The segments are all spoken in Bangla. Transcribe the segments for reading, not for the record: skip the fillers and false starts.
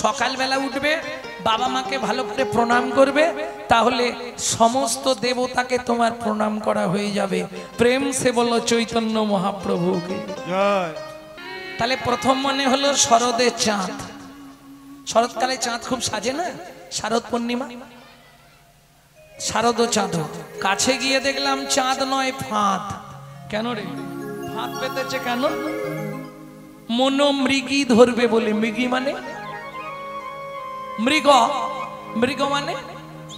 সকালবেলা উঠবে, বাবা মাকে ভালো করে প্রণাম করবে, তাহলে সমস্ত দেবতাকে তোমার প্রণাম করা হয়ে যাবে। প্রেম সে বলো চৈতন্য মহাপ্রভুকে জয়। তাহলে প্রথম মনে হলো শরদের চাঁদ। শরৎকালে চাঁদ খুব সাজে না, শারদ পূর্ণিমা, শারদ চাঁদ। কাছে গিয়ে দেখলাম চাঁদ নয় ফাঁদ। কেন রে ফাঁদ পেতেছে কেন? মনো মৃগী ধরবে বলে। মৃগী মানে মৃগ, মৃগ মানে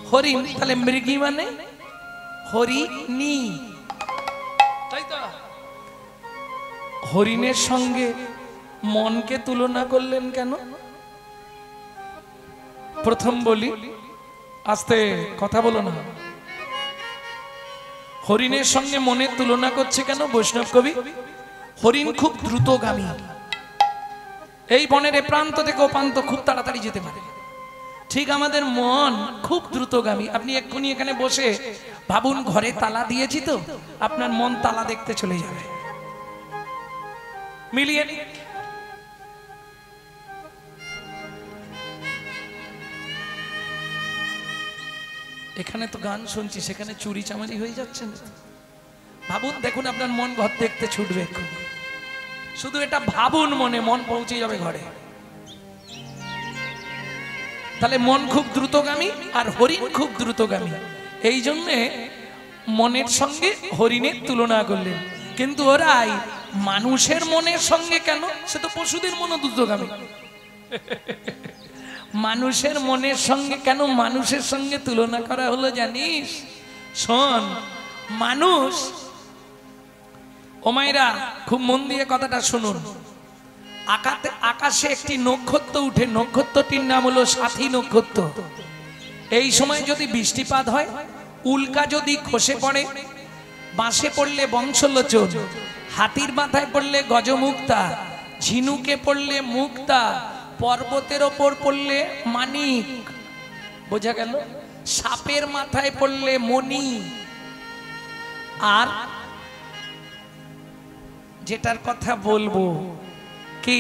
হরিণ, তাহলে মৃগী মানে হরিণী, তাই তো? হরিণের সঙ্গে মনকে তুলনা করলেন কেন? প্রথম বলি, আস্তে কথা বলো না। হরিণের সঙ্গে মনের তুলনা করছে কেন বৈষ্ণব কবি? হরিণ খুব দ্রুতগামী, এই বনের এ প্রান্ত থেকে ও প্রান্ত খুব তাড়াতাড়ি যেতে পারে। ঠিক আমাদের মন খুব দ্রুতগামী। আপনি এক্ষুনি এখানে বসে ভাবুন, ঘরে তালা দিয়েছি তো, আপনার মন তালা দেখতে চলে যাবে। মিলিয়ে নি। এখানে তো গান শুনছি, সেখানে চুরি চামারি হয়ে যাচ্ছে না? ভাবুন, দেখুন আপনার মন ঘর দেখতে ছুটবে। শুধু এটা ভাবুন, মনে মন পৌঁছে যাবে ঘরে। তাহলে মন খুব দ্রুতগামী আর হরিণ খুব দ্রুতগামী, এই জন্যে মনের সঙ্গে হরিণের তুলনা করলেন। কিন্তু ওরাই মানুষের মনের সঙ্গে কেন? সে তো পশুদের মনও দ্রুতগামী। মানুষের মনের সঙ্গে কেন মানুষের সঙ্গে তুলনা করা হলো জানিস? শোন, মানুষ, ও মায়েরা খুব মন দিয়ে কথাটা শুনুন। আকাশে একটি নক্ষত্র উঠে, নক্ষত্রটির নাম হলো সাথী নক্ষত্র। এই সময় যদি বৃষ্টিপাত হয়, উল্কা যদি খসে পড়ে, বাঁশে পড়লে বংশলোচন, হাতির মাথায় পড়লে গজমুক্তা, ঝিনুকে পড়লে মুক্তা, পর্বতের ওপর পড়লে মানিক, বোঝা গেল? সাপের মাথায় পড়লে মণি, আর যেটার কথা বলবো কি,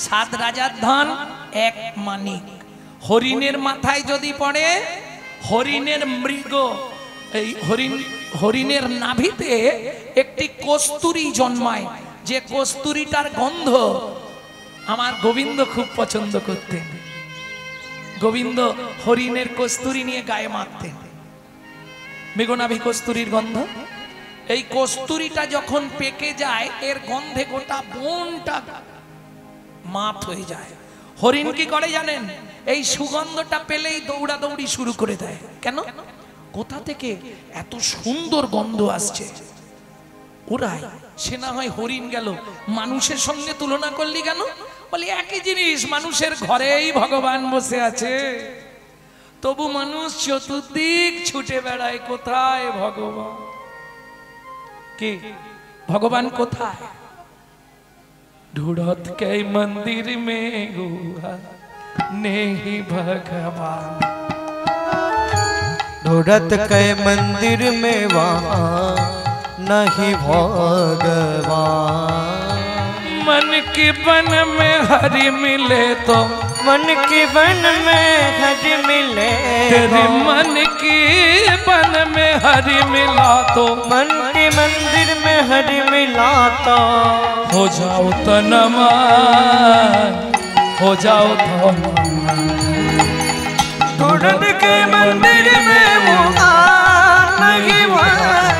7 রাজার ধন 1 মানিক। হরিণের মাথায় যদি পড়ে, হরিণের মৃগ, এই হরিণের নাভিতে একটি কস্তুরী জন্মায়, যে কস্তুরীটার গন্ধ আমার গোবিন্দ খুব পছন্দ করতেন। গোবিন্দ হরিণের কস্তুরী নিয়ে গায়ে মাখতেন, মৃগনাভি কস্তুরীর গন্ধ। এই কস্তুরীটা যখন পেকে যায়, এর গন্ধে গোটা বনটা মাপ হয়ে যায়। হরিণ কি করে জানেন? এই সুগন্ধটা পেলেই দৌড়াদৌড়ি শুরু করে দেয়। কেন? কোথা থেকে এত সুন্দর গন্ধ আসছে? ওরাই। সে না হয় হরিণ গেল, মানুষের সঙ্গে তুলনা করলি কেন? বলি একই জিনিস, মানুষের ঘরেই ভগবান বসে আছে, তবু মানুষ চতুর্দিক ছুটে বেড়ায়, কোথায় ভগবান? কি ভগবান কোথায়? ढूंढत के मंदिर में हुआ नहीं भगवान, ढूंढत के मंदिर में वहाँ नहीं भगवान। मन की बन में हरि मिले तो, मन की बन में हरि मिले, तेरे मन की बन में हरि मिला तो, मन के मंदिर में हरि मिला तो, हो जाओ तनमान, हो जाओ तनमान। ढूंढत के मंदिर में वहाँ नहीं भगवान,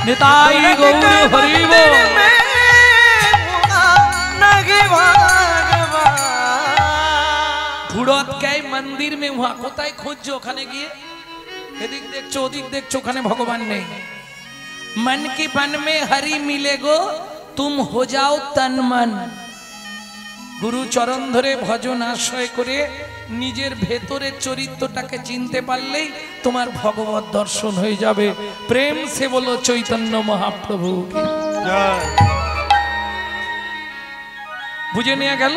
निताई गौर हरि बोल। ढूंढत के मंदिर में वहाँ, কোথায় খুঁজছো? ওখানে গিয়ে এদিক দেখছো, ওদিক দেখছো, ওখানে ভগবান নেই। मन की बन में हरि मिले गो, तुम हो जाओ तन मन। गुरु चरण धरे भजन आश्रय करे নিজের ভেতরের চরিত্রটাকে চিনতে পারলেই তোমার ভগবত দর্শন হয়ে যাবে। প্রেম সে বলো চৈতন্য মহাপ্রভু কি জয়। বুঝে নিয়ে গেল?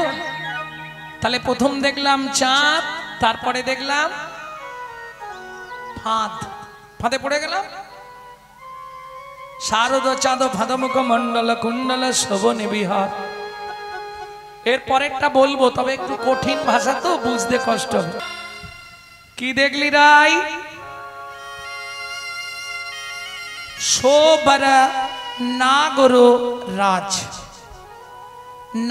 তাহলে প্রথম দেখলাম চাঁদ, তারপরে দেখলাম ফাঁদ, ফাঁদে পড়ে গেলাম। শারদ চাঁদ ফাঁদমুখ মন্ডল কুণ্ডল শোভনে বিহার, এর পরেরটা বলবো, তবে একটু কঠিন ভাষা তো বুঝতে কষ্ট হবে। কি দেখলি রাই? সোবর নাগর রাজ,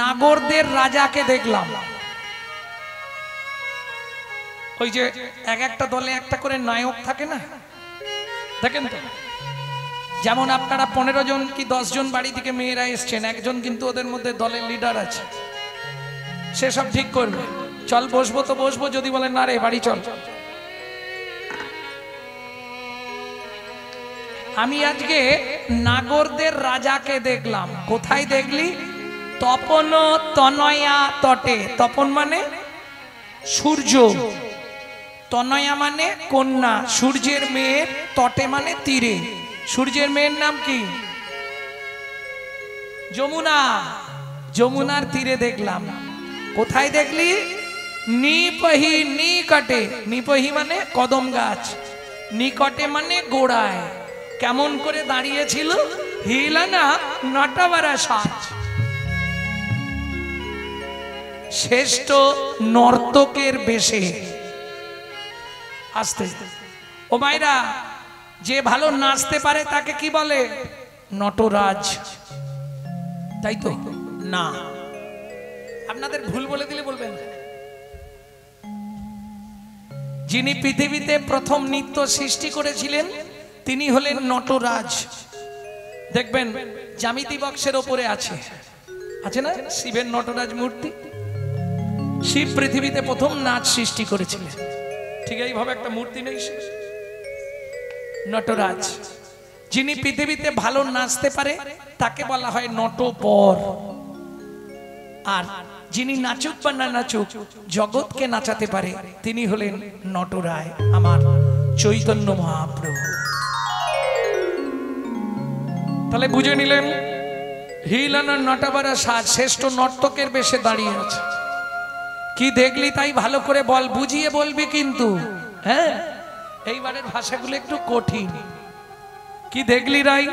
নাগরদের রাজাকে দেখলাম। ওই যে এক একটা দলে একটা করে নায়ক থাকে না, দেখেন তো? যেমন আপনারা 15 জন কি 10 জন বাড়ি থেকে মেয়েরা এসছেন, একজন কিন্তু ওদের মধ্যে দলের লিডার আছে, সে সব ঠিক করবে। চল বসবো তো বসবো, যদি বলেন না রে বাড়ি চল। আমি আজকে নাগরদের রাজাকে দেখলাম। কোথায় দেখলি? তপন তনয়া তটে। তপন মানে সূর্য, তনয়া মানে কন্যা, সূর্যের মেয়ের, তটে মানে তীরে। সূর্যের মেয়ের নাম কি? যমুনা। যমুনার তীরে দেখলাম। কোথায় দেখলি? নিপহি নিকটে। নিপহি মানে কদম গাছ, নিকটে মানে গোড়ায়। কেমন করে দাঁড়িয়েছিল? হিলানা নটবরা সাজ, শ্রেষ্ঠ নর্তকের বেশে। আস্তে ও মাইরা, যে ভালো নাচতে পারে তাকে কি বলে? নটরাজ, তাই তো? না, আপনাদের ভুল বলে দিলে বলবেন। যিনি পৃথিবীতে প্রথম নৃত্য সৃষ্টি করেছিলেন তিনি হলেন নটরাজ। দেখবেন জ্যামিতি বক্সের ওপরে আছে, আছে না শিবের নটরাজ মূর্তি? শিব পৃথিবীতে প্রথম নাচ সৃষ্টি করেছিলেন, ঠিক এইভাবে একটা মূর্তি নেই শিব? নটরাজ। যিনি পৃথিবীতে ভালো নাচতে পারে তাকে বলা হয় নটবর। আর যিনি নাচুক বা না নাচুক, জগৎকে নাচাতে পারে তিনি হলেন নটরায়, আমার চৈতন্য মহাপ্রভু। তাহলে বুঝে নিলেন, হিলানা নটবরা সাজ, শ্রেষ্ঠ নর্তকের বেশে দাঁড়িয়ে আছে। কি দেখলি তাই ভালো করে বল, বুঝিয়ে বলবি কিন্তু। হ্যাঁ, এইবারের ভাষাগুলো একটু কঠিন। কি দেখলি রাই?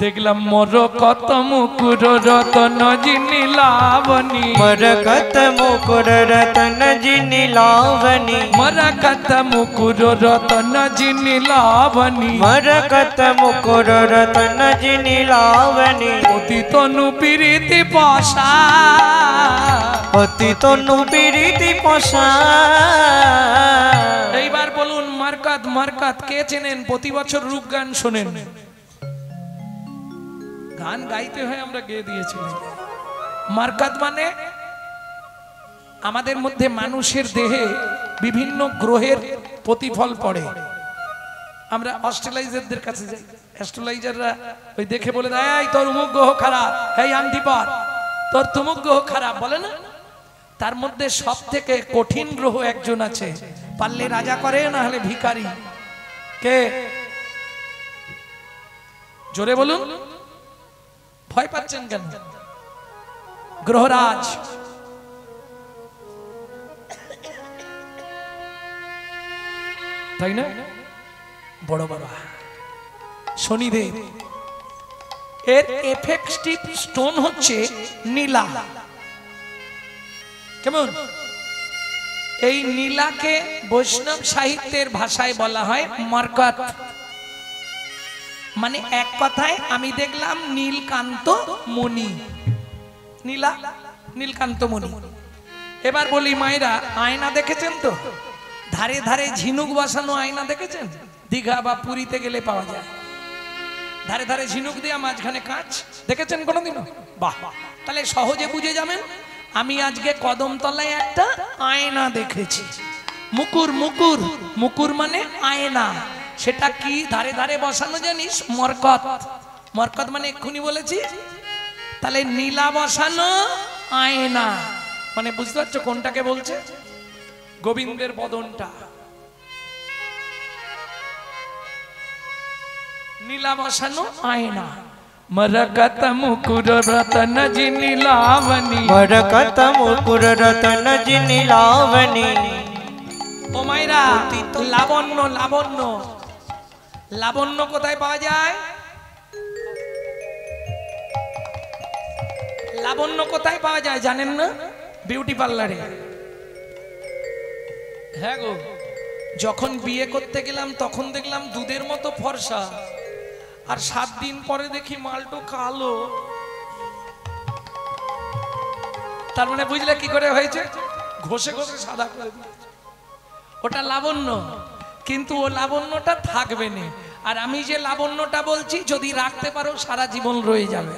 দেখলাম মরকত মুকুর রতন জিনি লাবণী, মরকত মুকুর রতন জিনি লাবণী, মরকত মুকুর রতন জিনি লাবণী, মরকত মুকুর রতন জিনি লাবণী, অতি তনু প্রীতি পাশা, অতি তনু প্রীতি পাশা। এইবার বলুন মারকাত। মারকাত কে চেনেন? প্রতি বছর রূপ গান শোনেন, গান গাইতে হয়, আমরা গেয়ে দিয়েছিলাম। মারকাত মানে আমাদের মধ্যে মানুষের দেহে বিভিন্ন গ্রহের প্রতিফল পড়ে। আমরা অস্ট্রেলাইজারদের কাছে যাই, অ্যাস্ট্রোলাইজাররা ওই দেখে বলে দেয়, এই তোর অমুক গ্রহ খারাপ, এই আংটি পর, তোর তমুক গ্রহ খারাপ, বলে না? তার মধ্যে সব থেকে কঠিন গ্রহ একজন আছে, পারলে রাজা করে, না হলে ভিখারি। কে? জোরে বলুন, ভয় পাচ্ছেন কেন? গ্রহরাজ। তাই না? বড় বাবা শনিদেব। এর এফেক্টিভ স্টোন হচ্ছে নীলা। কেমন? এই নীলাকে বৈষ্ণব সাহিত্যের ভাষায় বলা হয় মারকাত। মানে এক কথায় আমি দেখলাম নীলকান্ত মণি। নীলা, নীলকান্ত মণি। এবার বলি মায়েরা, আয়না দেখেছেন তো? ধারে ধারে ঝিনুক বসানো আয়না দেখেছেন? দীঘা বা পুরীতে গেলে পাওয়া যায়। ধারে ধারে ঝিনুক দেয়া, মাঝখানে কাঁচ, দেখেছেন কোনোদিনও? বাহ, তাহলে সহজে বুঝে যাবেন। আমি আজকে কদমতলায় একটা আয়না দেখেছি। মুকুর, মুকুর, মুকুর মানে আয়না। সেটা কি ধারে ধারে বসানো জানিস? মরকত। মরকত মানে এক্ষুনি বলেছি। তাহলে নীলা বসানো আয়না, মানে বুঝতে পারছো কোনটাকে বলছে? গোবিন্দের বদনটা। নীলা বসানো আয়না। মরকত মুকুর রতন জিনি লাবণী, মরকত মুকুর রতন জিনি লাবণী। ও মাইরা, লাবণ্য, লাবণ্য, লাবণ্য কোথায় পাওয়া যায়? লাবণ্য কোথায় পাওয়া যায় জানেন না? বিউটি পার্লারে। হ্যাঁ গো, যখন বিয়ে করতে গেলাম তখন দেখলাম দুধের মতো ফর্সা, আর 7 দিন পরে দেখি মালটো কালো। তার মানে বুঝলে কি করে হয়েছে? ঘষে ঘষে সাদা করে দিয়েছে। ওটা লাবণ্য, কিন্তু ও লাবণ্যটা থাকবে না। আর আমি যে লাবণ্যটা বলছি, যদি রাখতে পারো সারা জীবন রয়ে যাবে,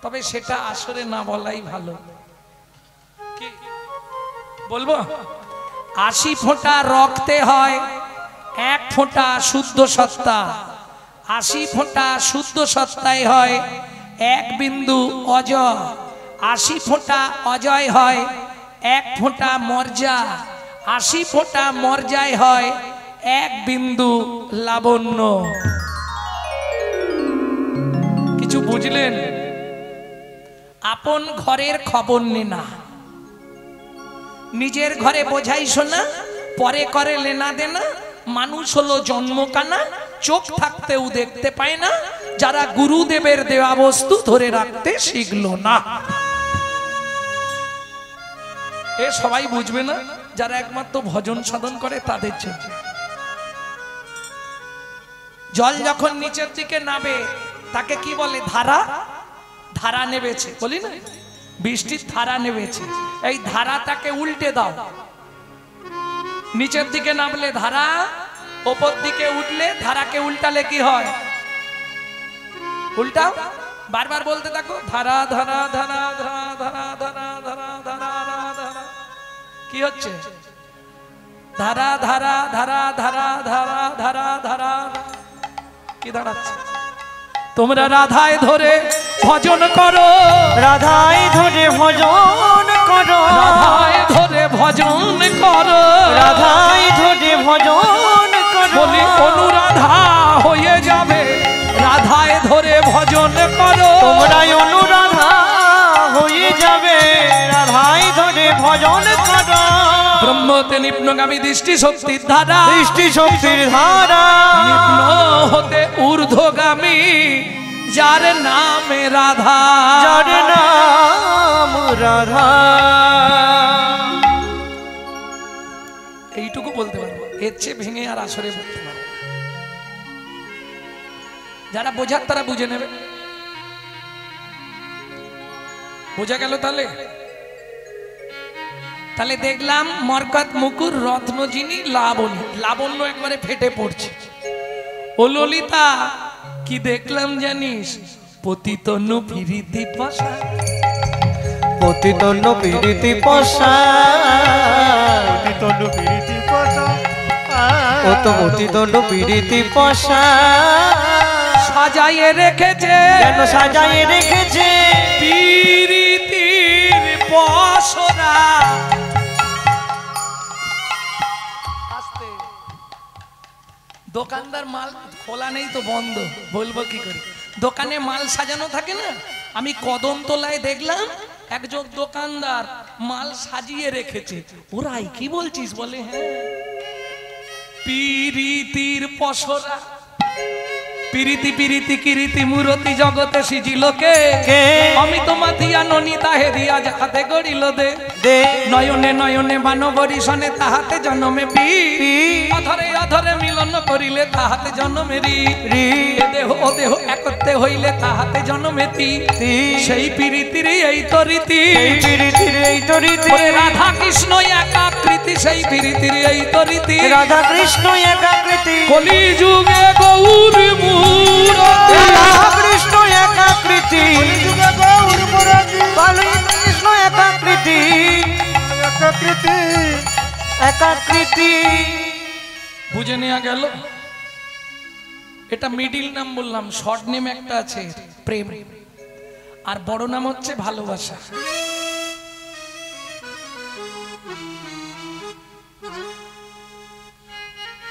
তবে সেটা আসলে না বলাই ভালো। কি বলবো? 80 ফোঁটা রক্তে হয় 1 ফোঁটা শুদ্ধ সত্তা, 80 ফোঁটা শুদ্ধ সত্তায় হয় 1 বিন্দু অজয়, 80 ফোঁটা অজয় হয় 1 ফোঁটা মর্যা, 80 ফোঁটা মর্যায় হয় 1 বিন্দু লাবণ্য। কিছু বুঝলেন? আপন ঘরের খবর নে না, নিজের ঘরে বোঝাই শোনা, পরে করে লেনা দেনা। মানুষ হলো জন্মকানা, চোখ থাকতেও দেখতে পায় না, যারা গুরুদেবের দেওয়া বস্তু ধরে রাখতে শিখলো না। এ সবাই বুঝবে না, যারা একমাত্র ভজন সাধন করে তাদের জন্য। জল যখন নিচের দিকে নামে তাকে কি বলে? ধারা। ধারা নেমেছে, বলি না, বৃষ্টির ধারা নেমেছে। এই ধারাটাকে উল্টে দাও। নিচের দিকে নামলে ধারা, ওপর দিকে উঠলে ধারাকে উল্টালে কি হয়? উল্টাও, বারবার বলতে থাকো, ধারা ধারা ধারা ধারা ধারা ধারা ধারা ধারা ধারা। কি হচ্ছে? ধারা ধারা ধারা ধারা ধারা ধারা ধারা। কি দাঁড়াচ্ছে? তোমরা রাধায় ধরে ভজন করো, রাধায় ধরে ভজন করো, রাধায় ধরে ভজন করো, রাধায় ধরে ভজন করো। বলি অনুরাধা হয়ে যাবে, রাধায় ধরে ভজন করো। তোমরা অনুরাধা হয়ে যাবে, রাধায় ধরে ভজন করো। ব্রহ্মতে নিম্নগামী দৃষ্টি শক্তির ধারা, দৃষ্টি শক্তির ধারা, নিম্ন হতে ঊর্ধ্বগামী, যার নামে রাধা, যার নাম রাধা। এইটুকু বলতে পারবো, এর চেয়ে ভেঙে আর আসরে বলতে পারবো। যারা বোঝার তারা বুঝে নেবে। বোঝা গেল? তাহলে তাহলে দেখলাম মরকত মুকুর রত্ন যিনি লাবণী, লাবণ্য একবারে ফেটে পড়ছে। ও ললিতা, কি দেখলাম জানিস? পতিতনু প্রীতি পাশা, পতিতনু প্রীতি পাশা, পতিতনু প্রীতি পাশা, ও তো পতিতনু প্রীতি পাশা। সাজাইয়ে রেখেছে, কেন সাজাইয়ে রেখেছে? প্রীতির পসরা। দোকানদার মাল খোলা নেই তো বন্ধ, বলবো কি করে? দোকানে মাল সাজানো থাকে না। আমি কদমতলায় দেখলাম একজন দোকানদার মাল সাজিয়ে রেখেছে। ওরাই কি বলছিস? বলে হ্যাঁ, প্রীতির পসরা। প্রীতি প্রীতি কিরীতি মূরতি জগতে সিজিল কে? অমিত মাথিয়া ননিতা হেরিয়া যাহাতে গড়িল দে, নয়নে নয়নে বানবরী সনে তাহাতে জন্মে পি, অধরে অধরে মিলন করিলে তাহাতে জন্মেরি, এ দেহ ও দেহ একত্রে হইলে তাহাতে জন্মেতি। সেই প্রীতির এই তো রীতি, রাধা কৃষ্ণ একাকৃতি, সেই প্রীতির এই তো রীতি। রাধা কৃষ্ণ একাকৃতি, কলি যুগে গৌর মূরতি, রাধা কৃষ্ণ একাকৃতি, কৃষ্ণ একাকৃতি, একাকৃতি, একাকৃতি। বুঝে নেওয়া গেল? এটা মিডিল নাম বললাম, শর্ট নেম একটা আছে প্রেম, আর বড় নাম হচ্ছে ভালোবাসা।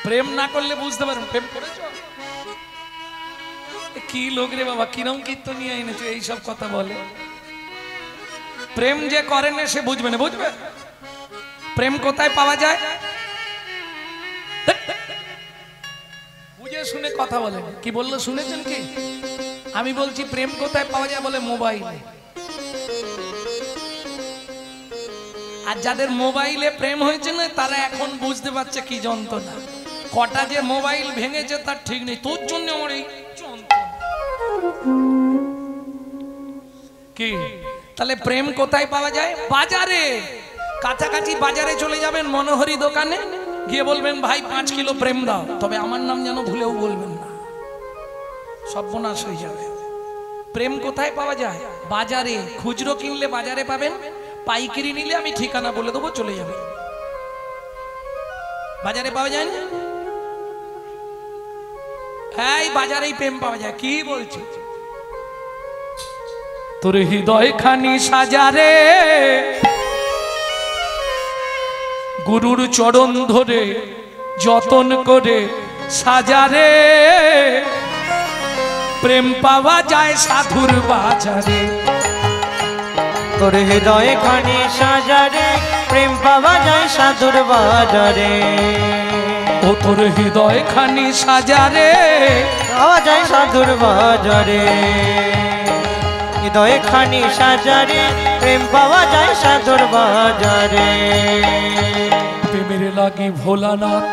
প্রেম না করলে বুঝতে পারেন প্রেম করেছো? কি লোক রে বাবা, কিরম কীর্তন নিয়ে এনেছো, এইসব কথা বলে। প্রেম যে করে না সে বুঝবে না, বুঝবে? প্রেম কোথায় পাওয়া যায়? বুঝে শুনে কথা বলেন। কি বললো শুনেছেন কি? আমি বলছি প্রেম কোথায় পাওয়া যায়, বলে মোবাইলে। আর যাদের মোবাইলে প্রেম হয়েছে না তারা এখন বুঝতে পারছে কি যন্ত্রণা। কটা যে মোবাইল ভেঙেছে তার ঠিক নেই, তোর জন্য আমার এই যন্ত্রণা। কি তাহলে প্রেম কোথায় পাওয়া যায়? বাজারে। কাছাকাছি বাজারে চলে যাবেন, মনোহরি দোকানে গিয়ে বলবেন ভাই 5 কিলো প্রেম দাও, তবে আমার নাম যেন ভুলেও বলবেন না, সর্বনাশ হয়ে যাবে। প্রেম কোথায় পাওয়া যায়? বাজারে। খুচরো কিনলে বাজারে পাবেন, পাইকারি নিলে আমি ঠিকানা বলে দেবো, চলে যাবে। বাজারে পাওয়া যায় না? হ্যাঁ, বাজারেই প্রেম পাওয়া যায়। কি বলছি? তোর হৃদয় খানি সাজারে গুরুর চরণ ধরে যতন করে সাজারে, প্রেম পাওয়া যায় সাধুর বাজারে। তোর হৃদয় খানি সাজারে প্রেম পাওয়া যায় সাধুর বাজারে। ও তোর হৃদয় খানি সাজারে পাওয়া যায় সাধুর বাজারে। হৃদয় খানি সাজারে প্রেম পাওয়া যায় সাধুর বাজারে। প্রেমের লাগি ভোলানাথ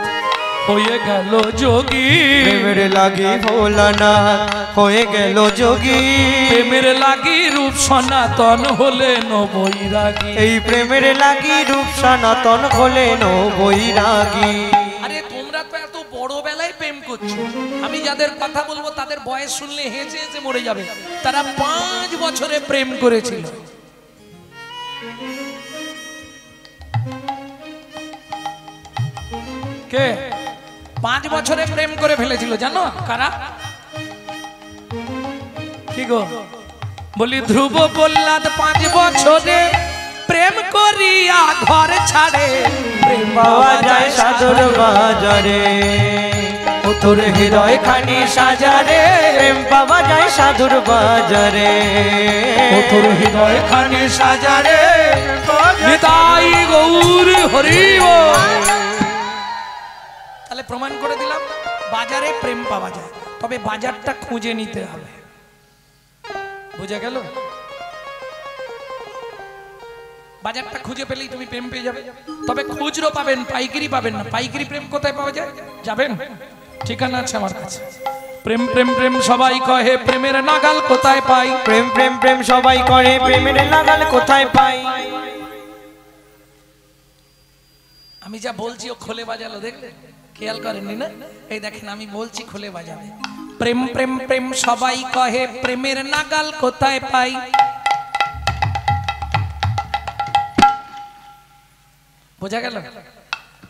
হয়ে গেল যোগী, প্রেমের লাগি ভোলানাথ হয়ে গেল যোগী। প্রেমের লাগি রূপ সনাতন হলেন বৈরাগী। এই প্রেমের লাগি রূপ সনাতন হলেন বৈরাগী। আরে তোমরা তো এত বড় বেলায় প্রেম করছো, আমি যাদের কথা বলবো তাদের বয়স শুনলে হেসে হেসে মরে যাবে। তারা 5 বছরে প্রেম করেছিল। কে 5 বছরে প্রেম করে ফেলেছিল জানো? কারা? কি গো বলি? ধ্রুব প্রহ্লাদ 5 বছরে প্রেম করিয়া ঘর ছাড়ে, প্রেম পাওয়া যায় সাধুর বাজারে। ও তোর হৃদয় খানি সাজারে প্রেম পাওয়া যায় সাধুর বাজারে। ও তোর হৃদয় খানি সাজারে নিতাই গৌর হরি বল। তাহলে প্রমাণ করে দিলাম বাজারে প্রেম পাওয়া যায়, তবে বাজারটা খুঁজে নিতে হবে। বুঝা গেল? বাজারটা খুঁজে পেলেই তুমি প্রেম পেয়ে যাবে, তবে খুচরো পাবেন, পাইকারি পাবেন না। পাইকারি প্রেম কোথায় পাওয়া যায় যাবেন? ঠিকানা আছে আমার কাছে। প্রেম প্রেম প্রেম সবাই কহে, প্রেমের নাগাল কোথায় পাই? প্রেম প্রেম প্রেম সবাই করে, প্রেমের নাগাল কোথায় পাই? আমি যা বলছি ও খোলে বাজালো, দেখলে? খেয়াল করেননি না? এই দেখেন আমি বলছি খোলে বাজাবে। প্রেম প্রেম প্রেম সবাই কহে, প্রেমের নাগাল কোথায় পাই? বোঝা গেল?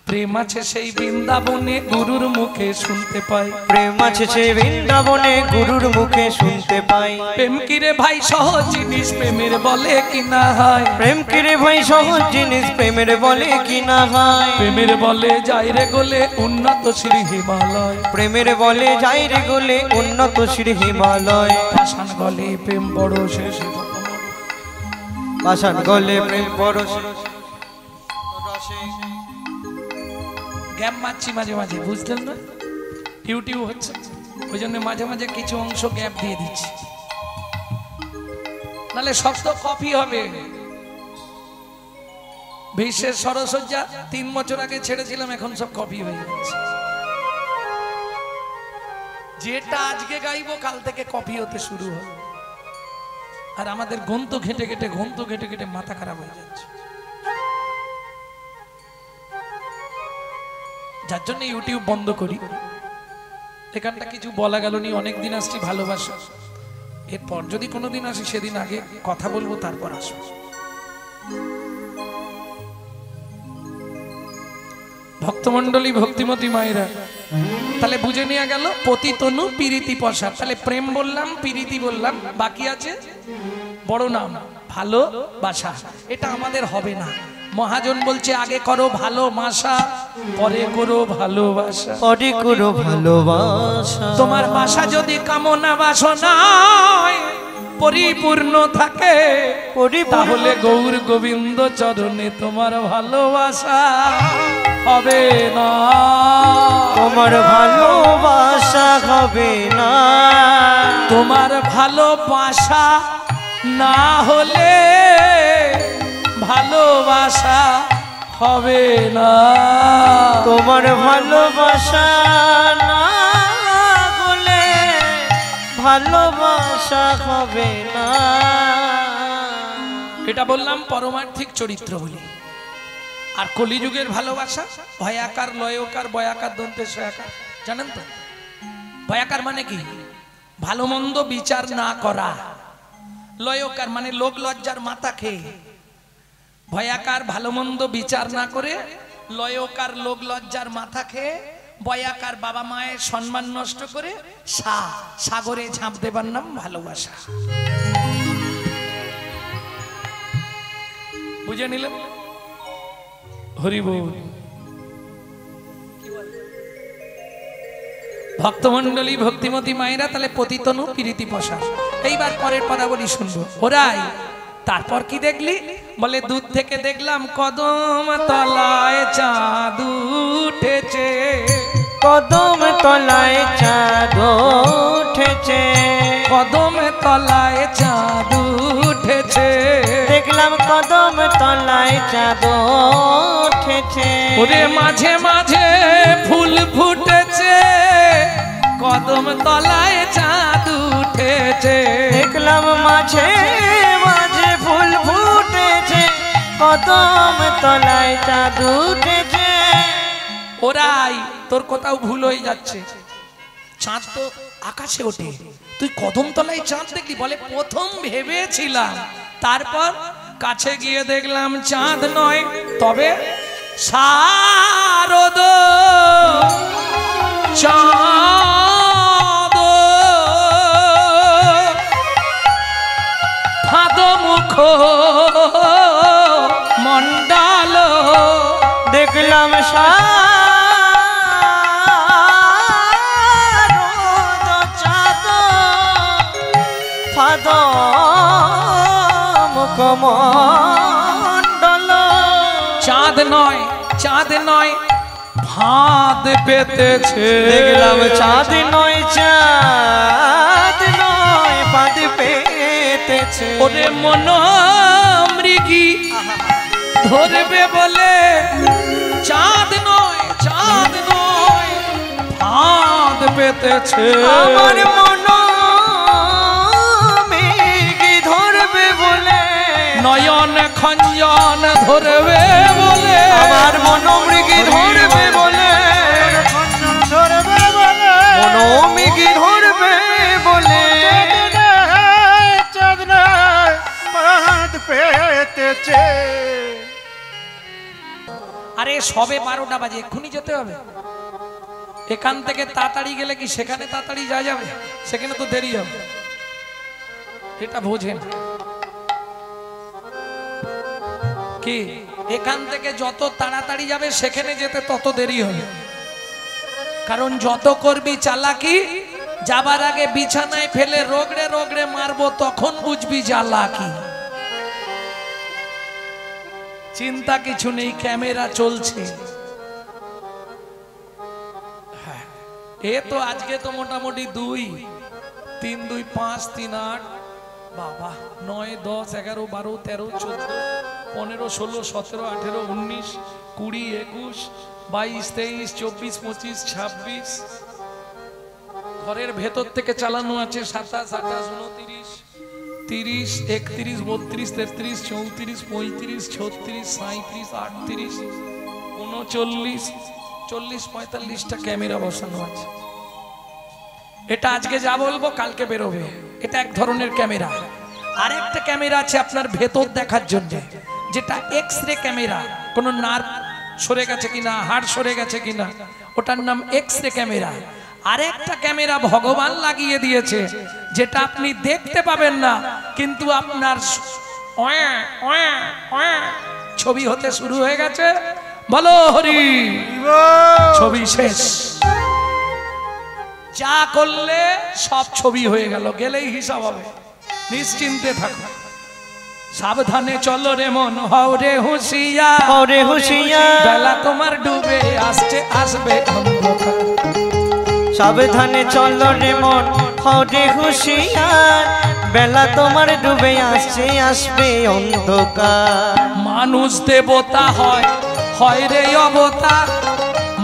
প্রেম আছে সেই বৃন্দাবনে গুরুর মুখে শুনতে পাই। প্রেম আছে সেই বৃন্দাবনে গুরুর মুখে শুনতে পাই। প্রেম কিরে ভাই সহজ জিনিস, প্রেমের বলে কি না হয়? প্রেম কিরে ভাই সহজ জিনিস, প্রেমের বলে কি না হয়? প্রেমের বলে যাই রে গোলে উন্নত শ্রী হিমালয়। প্রেমের বলে যাই রে গোলে উন্নত শ্রী হিমালয়। পাষাণ গলে প্রেম বড় শেষ, পাষাণ গলে প্রেম বড় গ্যাপ মারছি মাঝে মাঝে, বুঝলেন না? টিউটিউ হচ্ছে, ওই জন্য মাঝে মাঝে কিছু অংশ গ্যাপ দিয়ে দিচ্ছি, নাহলে শক্ত কপি হবে। বিশ্বের সরসজ্জা 3 বছর আগে ছেড়েছিলাম, এখন সব কপি হয়ে যাচ্ছে। যেটা আজকে গাইবো কাল থেকে কপি হতে শুরু হবে। আর আমাদের গন্ত ঘেটে ঘেটে মাথা খারাপ হয়ে যাচ্ছে। যার জন্য ইউটিউব বন্ধ করি। এখানটা কিছু বলা গেল নি, অনেকদিন আসছি ভালোবাসা। এরপর যদি কোনোদিন আসি সেদিন আগে কথা বলবো, তারপর আসবো। ভক্তমন্ডলী, ভক্তিমতী মায়েরা, তাহলে বুঝে নেওয়া গেল পতিতনু পিরিতি পশা। তাহলে প্রেম বললাম, পিরিতি বললাম, বাকি আছে বড় নাম ভালোবাসা। এটা আমাদের হবে না। মহাজন বলছে আগে করো ভালোবাসা, পরে করো ভালোবাসা। পরে করো ভালোবাসা। তোমার বাসা যদি কামনা বাসনা পরিপূর্ণ থাকে, তাহলে গৌর গোবিন্দ চরণে তোমার ভালোবাসা হবে না। তোমার ভালোবাসা হবে না। তোমার ভালোবাসা না হলে ভালোবাসা হবে না, তোমার ভালোবাসা না বলে ভালোবাসা হবে না। এটা বললাম পরমার্থিক চরিত্র বলি। আর কলিযুগের ভালোবাসা ভয়াকার, লয়কার, বয়াকার, দন্তে সয়াকার, জানেন তো? ভয়াকার মানে কি? ভালো মন্দ বিচার না করা। লয়কার মানে লোক লজ্জার মাথা খেয়ে। ভয়াকার ভালো মন্দ বিচার না করে, লয়কার লোক লজ্জার মাথা খেয়ে, বয়াকার বাবা মায়ের সম্মান নষ্ট করে, সাগরে ঝাঁপ দেবার নাম ভালোবাসা। বুঝে নিলেন? হরি বল। ভক্তমন্ডলী, ভক্তিমতী মায়েরা, তাহলে পতিতনু প্রীতি পশা। এইবার পরের পদাবলী শুনবো। ওরাই তারপর কি দেখলি? বলে দুধ থেকে দেখলাম কদম তলায় চাঁদ উঠেছে, কদম তলায় চাঁদ উঠেছে, কদম তলায় চাঁদ উঠেছে, দেখলাম কদম তলায় চাঁদ উঠেছে। ওরে মাঝে মাঝে ফুল ফুটেছে, কদম তলায় চাঁদ উঠেছে, দেখলাম মাঝে মাঝে ফুল ফুটেছে, কদম তলায় চাঁদ উঠেছে। ওরাই তোর কোথাও ভুল হয়ে যাচ্ছে। চাঁদ তো আকাশে ওঠে, তুই কদম তলায় চাঁদ দেখলি? বলে প্রথম ভেবেছিলাম, তারপর কাছে গিয়ে দেখলাম চাঁদ নয়, তবে শারদ চাঁদ ফাদ মুখ মন্ডাল, দেখলাম শারদ চাঁদ ফাদ মুখ মন্ডল। চাঁদ নয়, চাঁদ নয়, ভাঁদ পেতেছে, দেখলাম চাঁদ নয়, চাঁদ নয়, ফাঁদ পেতেছে। ওরে মন মৃগী ধরবে বলে, চাঁদ নয়, চাঁদ নয়, ভাঁদ পেতেছে। আমার মন মৃগী ধরবে বলে, নয়ন খঞ্জন ধরবে বলে, আমার মন মৃগী ধরবে বলে, ধরবে বলে, মন মৃগী ধরবে বলে, চাঁদ নাই বাঁধ পেতেছে। আরে সবে 12টা বাজে, এক্ষুনি যেতে হবে। এখান থেকে তাড়াতাড়ি গেলে কি সেখানে তাড়াতাড়ি যাওয়া যাবে? সেখানে তো দেরি হবে, এটা বোঝেন কি? এখান থেকে যত তাড়াতাড়ি যাবে সেখানে যেতে তত দেরি হবে। কারণ যত করবি চালাকি, যাবার আগে বিছানায় ফেলে রগড়ে রগড়ে মারবো, তখন বুঝবি জ্বালাকি। চিন্তা কিছু নেই, ক্যামেরা চলছে। হ্যাঁ, এ তো আজকে তো মোটামুটি 2, 3, 2, 5, 3, 8, বাবা 9, 10, 11, 12, 13, 14, 15, 16, 17, 18, 19, 20, 21, 22, 23, 24, 25, 26, ঘরের ভেতর থেকে চালানো আছে 27, 28, 29, 30, 31, 32, 33, 34, 35, 36, 37, 38, 39, 40, 45টা ক্যামেরা বসানো আছে। এটা আজকে যা বলবো কালকে বেরোবে। এটা এক ধরনের ক্যামেরা। আরেকটা ক্যামেরা আছে আপনার ভেতর দেখার জন্য, যেটা এক্স-রে ক্যামেরা। কোনো নার্ভ সরে গেছে কিনা, হাড় সরে গেছে কিনা, ওটার নাম এক্স-রে ক্যামেরা। আরেকটা ক্যামেরা ভগবান লাগিয়ে দিয়েছে, যেটা আপনি দেখতে পাবেন না, কিন্তু আপনার ছবি হতে শুরু হয়ে গেছে। বলো হরি, ছবি শেষ। যা করলে সব ছবি হয়ে গেল, গেলেই হিসাব হবে। নিশ্চিন্তে থাকো, সাবধানে চলো রে মন, হও রে হুঁশিয়ার, হও রে হুঁশিয়ার, বেলা তোমার ডুবে আসছে, আসবে অন্ধকার। সাবধানে চলো রে মন, হও রে হুঁশিয়ার, বেলা তোমার ডুবে আসছে আসবে অন্ধকার। মানুষ দেবতা হয়, হয় রে অবতার,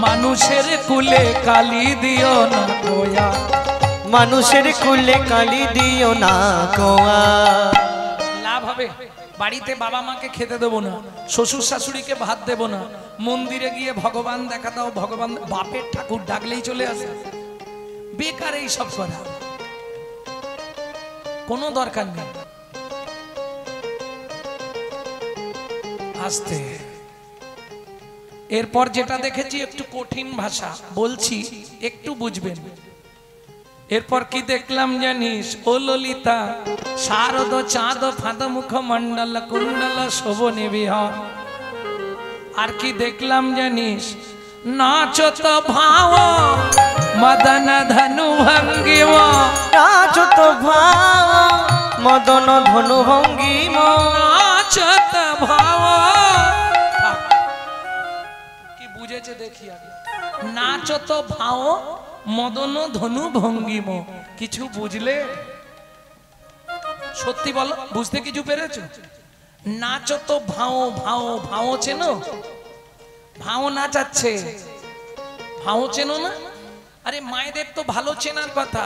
মানুষের কুলে কালি দিও না কোয়া। মানুষের কুলে কালি দিও না কোয়া। লাভ হবে? বাড়িতে বাবা মাকে খেতে দেবো না, শ্বশুর শাশুড়িকে ভাত দেবো না, মন্দিরে গিয়ে ভগবান দেখা দাও, ভগবান বাপের ঠাকুর ডাকলেই চলে আসে। বেকার এই সব করা, কোনো দরকার নেই। আস্তে। এরপর যেটা দেখেছি একটু কঠিন ভাষা বলছি, একটু বুঝবেন। এরপর কি দেখলাম জানিস ও ললিতা? শারদ চাঁদ ফাঁদ মুখ মন্ডল কুণ্ডল শোভনে বিহার। আর কি দেখলাম জানিস? নাচত ভাও মদন ধনু ভঙ্গিম। নাচত ভাও মদন ধনু ভঙ্গিম। নাচত ভাও, কি বুঝেছে দেখি আগে। নাচত ভাও মদন ধনু ভঙ্গিম, কিছু বুঝলে? সত্যি বলো, বুঝতে কিছু পেরেছো? নাচত ভাও, ভাও ভাও চেনো? ভাও নাচাচ্ছে, ভাও চেনো না? আরে মায়েদের তো ভালো চেনার কথা।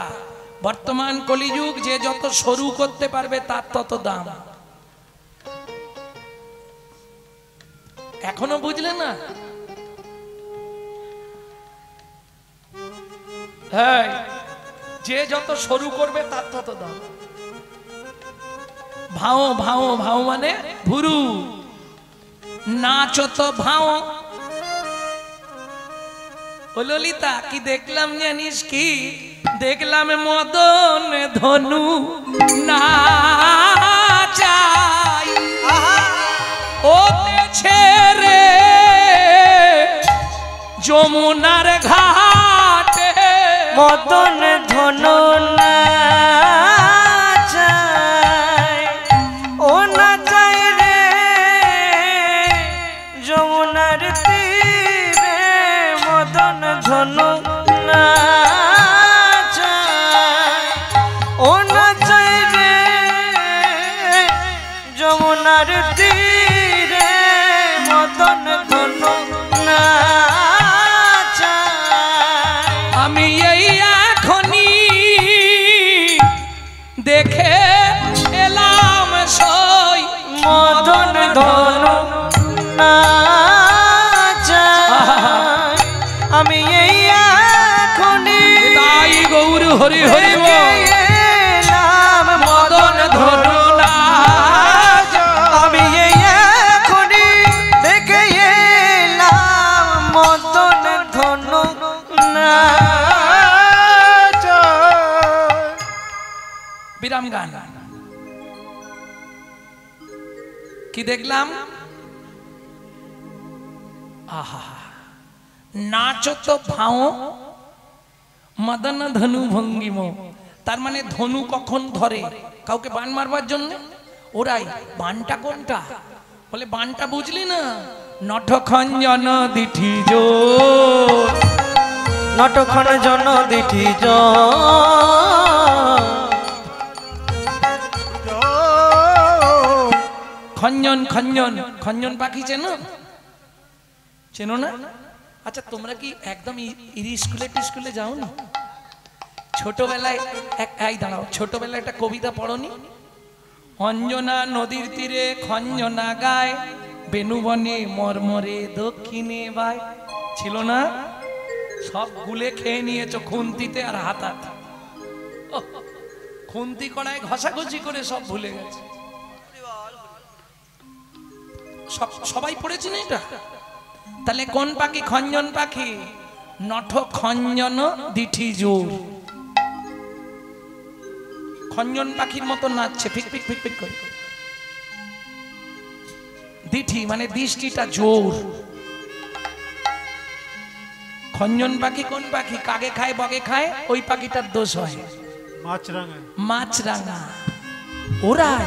বর্তমান কলিযুগ, যে যত সরু করতে পারবে তার তত দাম। এখনো বুঝলে না? হ্যাঁ, যে যত সরু করবে তার তত দাম। ভাও ভাও ভাও মানে ভুরু। নাচত ভাও। ও ললিতা, কি দেখলাম জানিস? কি দেখলাম? মদন ধনু নাচাই ও ছেড়ে যমুনার ঘাটে। মদন ধনু নাচাই ও নাচাই রে যমুনার তীরে। মদন ধনু নাচাই ও নাচাই রে যমুনার তীরে। মদন ধনু নাচাই। আমি এই এখনি দেখে এলাম সই মদন ধনু নাচাই। আমি এই এখনি তাই গৌর হরি হরি বল। এলাম মদন ধনু নাচাই। আমি এই এখনি দেখে এলাম মদন ধনু নাচাই। বিরাম গান। কি দেখলাম? আহা, নাচত ভাও মদন ধনু ভঙ্গিম। তার মানে ধনু কখন ধরে? কাউকে বান মারবার জন্য। ওরাই বানটা কোনটা? বলে বানটা বুঝলি না? নটখঞ্জন দিঠি জোর। নটখন জন দিঠি খঞ্জন খঞ্জন খঞ্জন পাখি চেনো? চেনো না? আচ্ছা, তোমরা কি একদম স্কুলে টিস্কুলে যাও না? ছোটবেলায় এই দাঁড়াও, ছোটবেলায় একটা কবিতা পড়নি? অঞ্জনা নদীর তীরে খঞ্জনা গায়, বেনুবনে মরমরে দক্ষিণে বাই। ছিল না? সব গুলে খেয়ে নিয়েছো খুন্তিতে আর হাতাতে। খুন্তি কড়ায় ঘষাঘষি করে সব ভুলে গেছে। সবাই পড়েছি না এটা? তাহলে কোন পাখি? খঞ্জন পাখি। নট খঞ্জন দিঠি জোর। খঞ্জন পাখির মতো নাচছে, ফিক ফিক ফিক ফিক করে। দিঠি মানে দৃষ্টিটা জোর। খঞ্জন পাখি কোন পাখি? কাগে খায় বগে খায়, ওই পাখিটার দোষ হয় মাছরাঙা। ওরাই।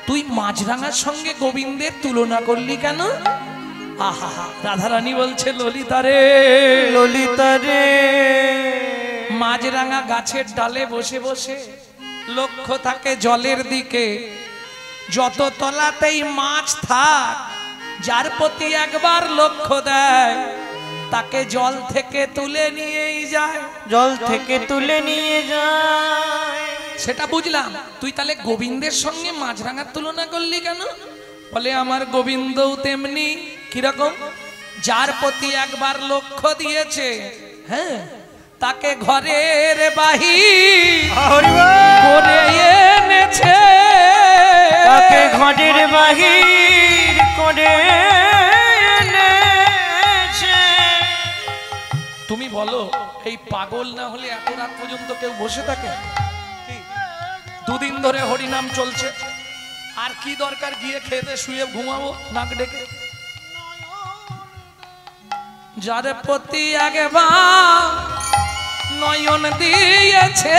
তুই মাছরাঙার সঙ্গে গোবিন্দের তুলনা করলি কেন? আহা, রাধারানী বলছে ললিতা রে, ললিতা রে। মাছরাঙা গাছের ডালে বসে বসে লক্ষ্য থাকে জলের দিকে, যত তলাতেই মাছ থাক যার প্রতি একবার লক্ষ্য দেয় তাকে জল থেকে তুলে নিয়েই যায়। জল থেকে তুলে নিয়ে যায়। সেটা বুঝলাম, তুই তাহলে গোবিন্দের সঙ্গে মাছরাঙার তুলনা করলি কেন? বলে আমার গোবিন্দও তেমনি। কিরকম? যার প্রতি একবার লক্ষ্য দিয়েছে, হ্যাঁ, তাকে ঘরের বাহির করে এনেছে, তাকে ঘরের বাহির করে এনেছে। তুমি বলো এই পাগল না হলে এত রাত পর্যন্ত কেউ বসে থাকে? দুদিন ধরে হরিনাম চলছে, আর কি দরকার গিয়ে খেতে শুয়ে ঘুমাবো নাক ডেকে? যার প্রতি একবার নয়ন দিয়েছে,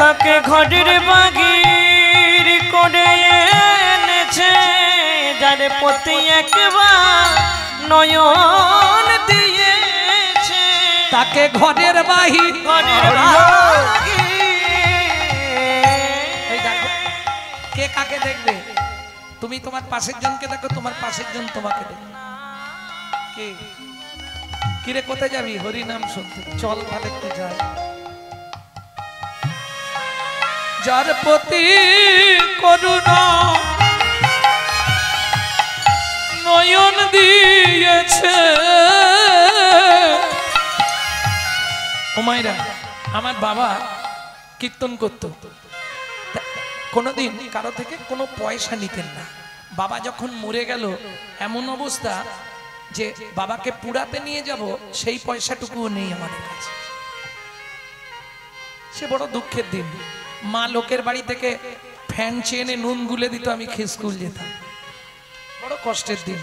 তাকে ঘরের বাহির করে এনেছে। যার প্রতি একবার নয়ন দিয়েছে, তাকে ঘরের বাহির। ঘরের বাহির। এই দেখো কে কাকে দেখবে? তুমি তোমার পাশের জনকে দেখো, তোমার পাশের জন তোমাকে দেখবে। কে কিরে কোথায় যাবি? হরিনাম শুনতে চল, তাহলে একটু যাই। যার প্রতি করুণা নয়ন দিয়েছে। ও মাইরা, আমার বাবা কীর্তন করত, কোনোদিন কারো থেকে কোনো পয়সা নিতেন না। বাবা যখন মরে গেল, এমন অবস্থা যে বাবাকে পুরাতে নিয়ে যাব সেই পয়সাটুকুও নেই আমাদের কাছে। সে বড় দুঃখের দিন। মা লোকের বাড়ি থেকে ফ্যান চেনে নুন গুলে দিত, আমি খেয়ে স্কুল যেতাম। বড় কষ্টের দিন।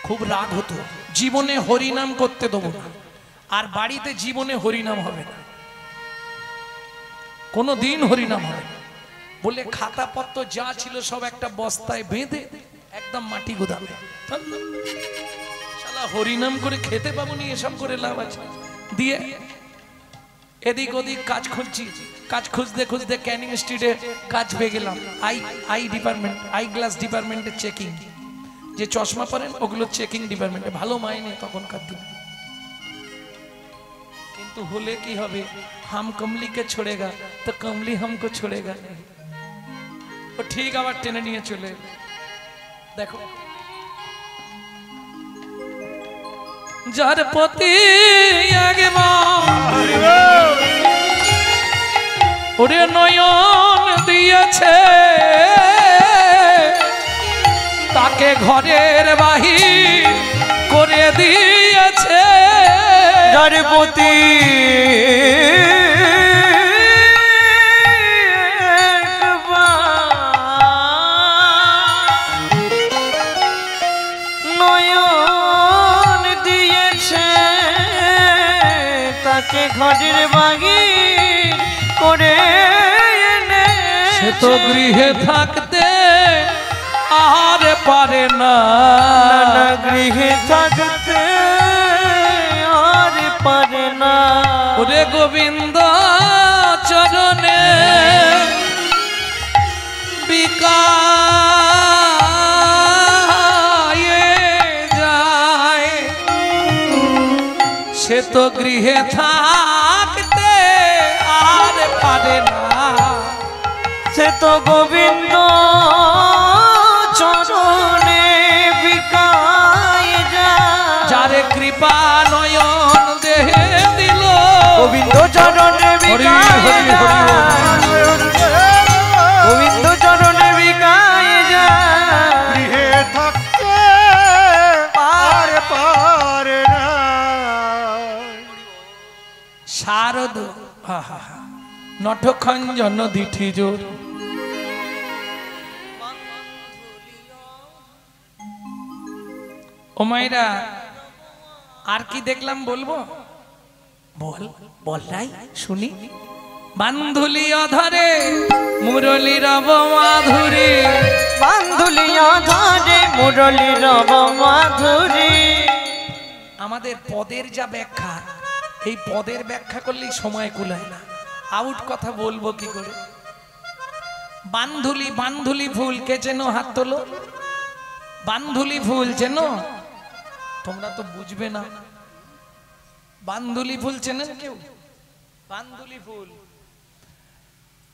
খুব রাগ হতো, জীবনে হরিনাম করতে দেবো না, আর বাড়িতে জীবনে হরিনাম হবে না, কোনো দিন হরিনাম হবে না বলে খাতাপত্র যা ছিল সব একটা বস্তায় বেঁধে একদম মাটি গোদামে। শালা হরিনাম করে খেতে পাবো নি, এসব করে লাভ আছে? দিয়ে এদিক ওদিক কাজ খুঁজছি, কাজ খুঁজতে খুঁজতে ক্যানিং স্ট্রিটে কাজ পেয়ে গেলাম। আই ডিপার্টমেন্ট, আই গ্লাস ডিপার্টমেন্টে চেকিং, যে চশমা পরেন ওগুলো চেকিং ডিপার্টমেন্টে, ভালো মাইনে তখনকার দিন। কিন্তু হলে কি হবে? হাম কমলিকে ছোড়েগা তো কমলি হামকো ছোড়েগা। ও ঠিক আবার টেনে নিয়ে চলে। দেখো যার প্রতি ওরে নয়ন দিয়েছে, তাকে ঘরের বাহির করে দিয়েছে। যার প্রতি নয়ন দিয়েছে, তাকে ঘরের বাহির করে এনেছে। সে তো গৃহে থাকতে আর পারে না, না গৃহে থাকতে আর পারে না। ওরে গোবিন্দ চরণে বিকায়ে যায়, সে তো গৃহে থাকতে আর পারে না। সে তো গোবিন্দ চরণে বিকায় যায়। যার কৃপা নয়ন দেহে দিল, গোবিন্দ চরণে বিকায় যায়। গোবিন্দ চরণে বিকায় যায়। গৃহে থাকতে পার পারে না। শারদ নটখঞ্জন দিঠি জোর। ও মাইরা, আর কি দেখলাম বলবো? বল বল নাই শুনি। বান্ধুলি অধরে মুরলি রব মাধুরী, বান্ধুলি অধরে মুরলি রব মাধুরী। আমাদের পদের যা ব্যাখ্যা, এই পদের ব্যাখ্যা করলেই সময় কুলায় না, আউট কথা বলবো কি করে। বান্ধুলি, বান্ধুলি ফুল কে চেনো? হাত তোলো। বান্ধুলি ফুল চেনো? তোমরা তো বুঝবে না। বান্ধুলি ফুল চেনেন কেউ? বান্ধুলি ফুল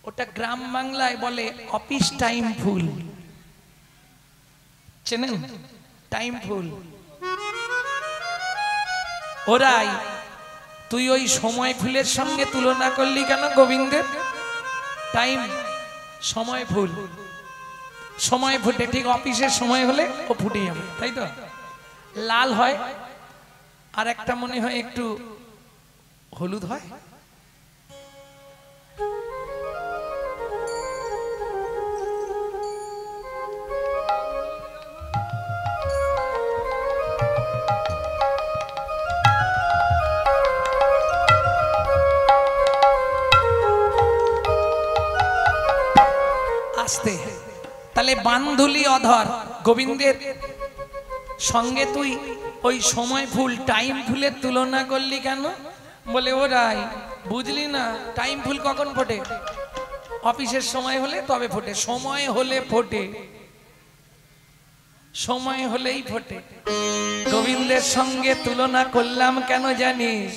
ওটা গ্রাম বাংলায় বলে অফিস টাইম ফুল। চেনেন? Time full. ওরাই তুই ওই সময় ফুলের সঙ্গে তুলনা করলি কেন গোবিন্দের? টাইম, সময় ফুল, সময় ফুটে ঠিক অফিসের সময় হলে ও ফুটে যাবে, তাই তো? লাল হয় আর একটা মনে হয় একটু হলুদ হয়। আসতে তাহলে বান্ধুলি অধর গোবিন্দের সঙ্গে তুই ওই সময় ফুল টাইম ফুলের তুলনা করলি কেন? বলে ওরাই বুঝলি না, টাইম ফুল কখন ফোটে? অফিসের সময় হলে তবে ফোটে, সময় হলে ফোটে, সময় হলেই ফোটে। গোবিন্দের সঙ্গে তুলনা করলাম কেন জানিস?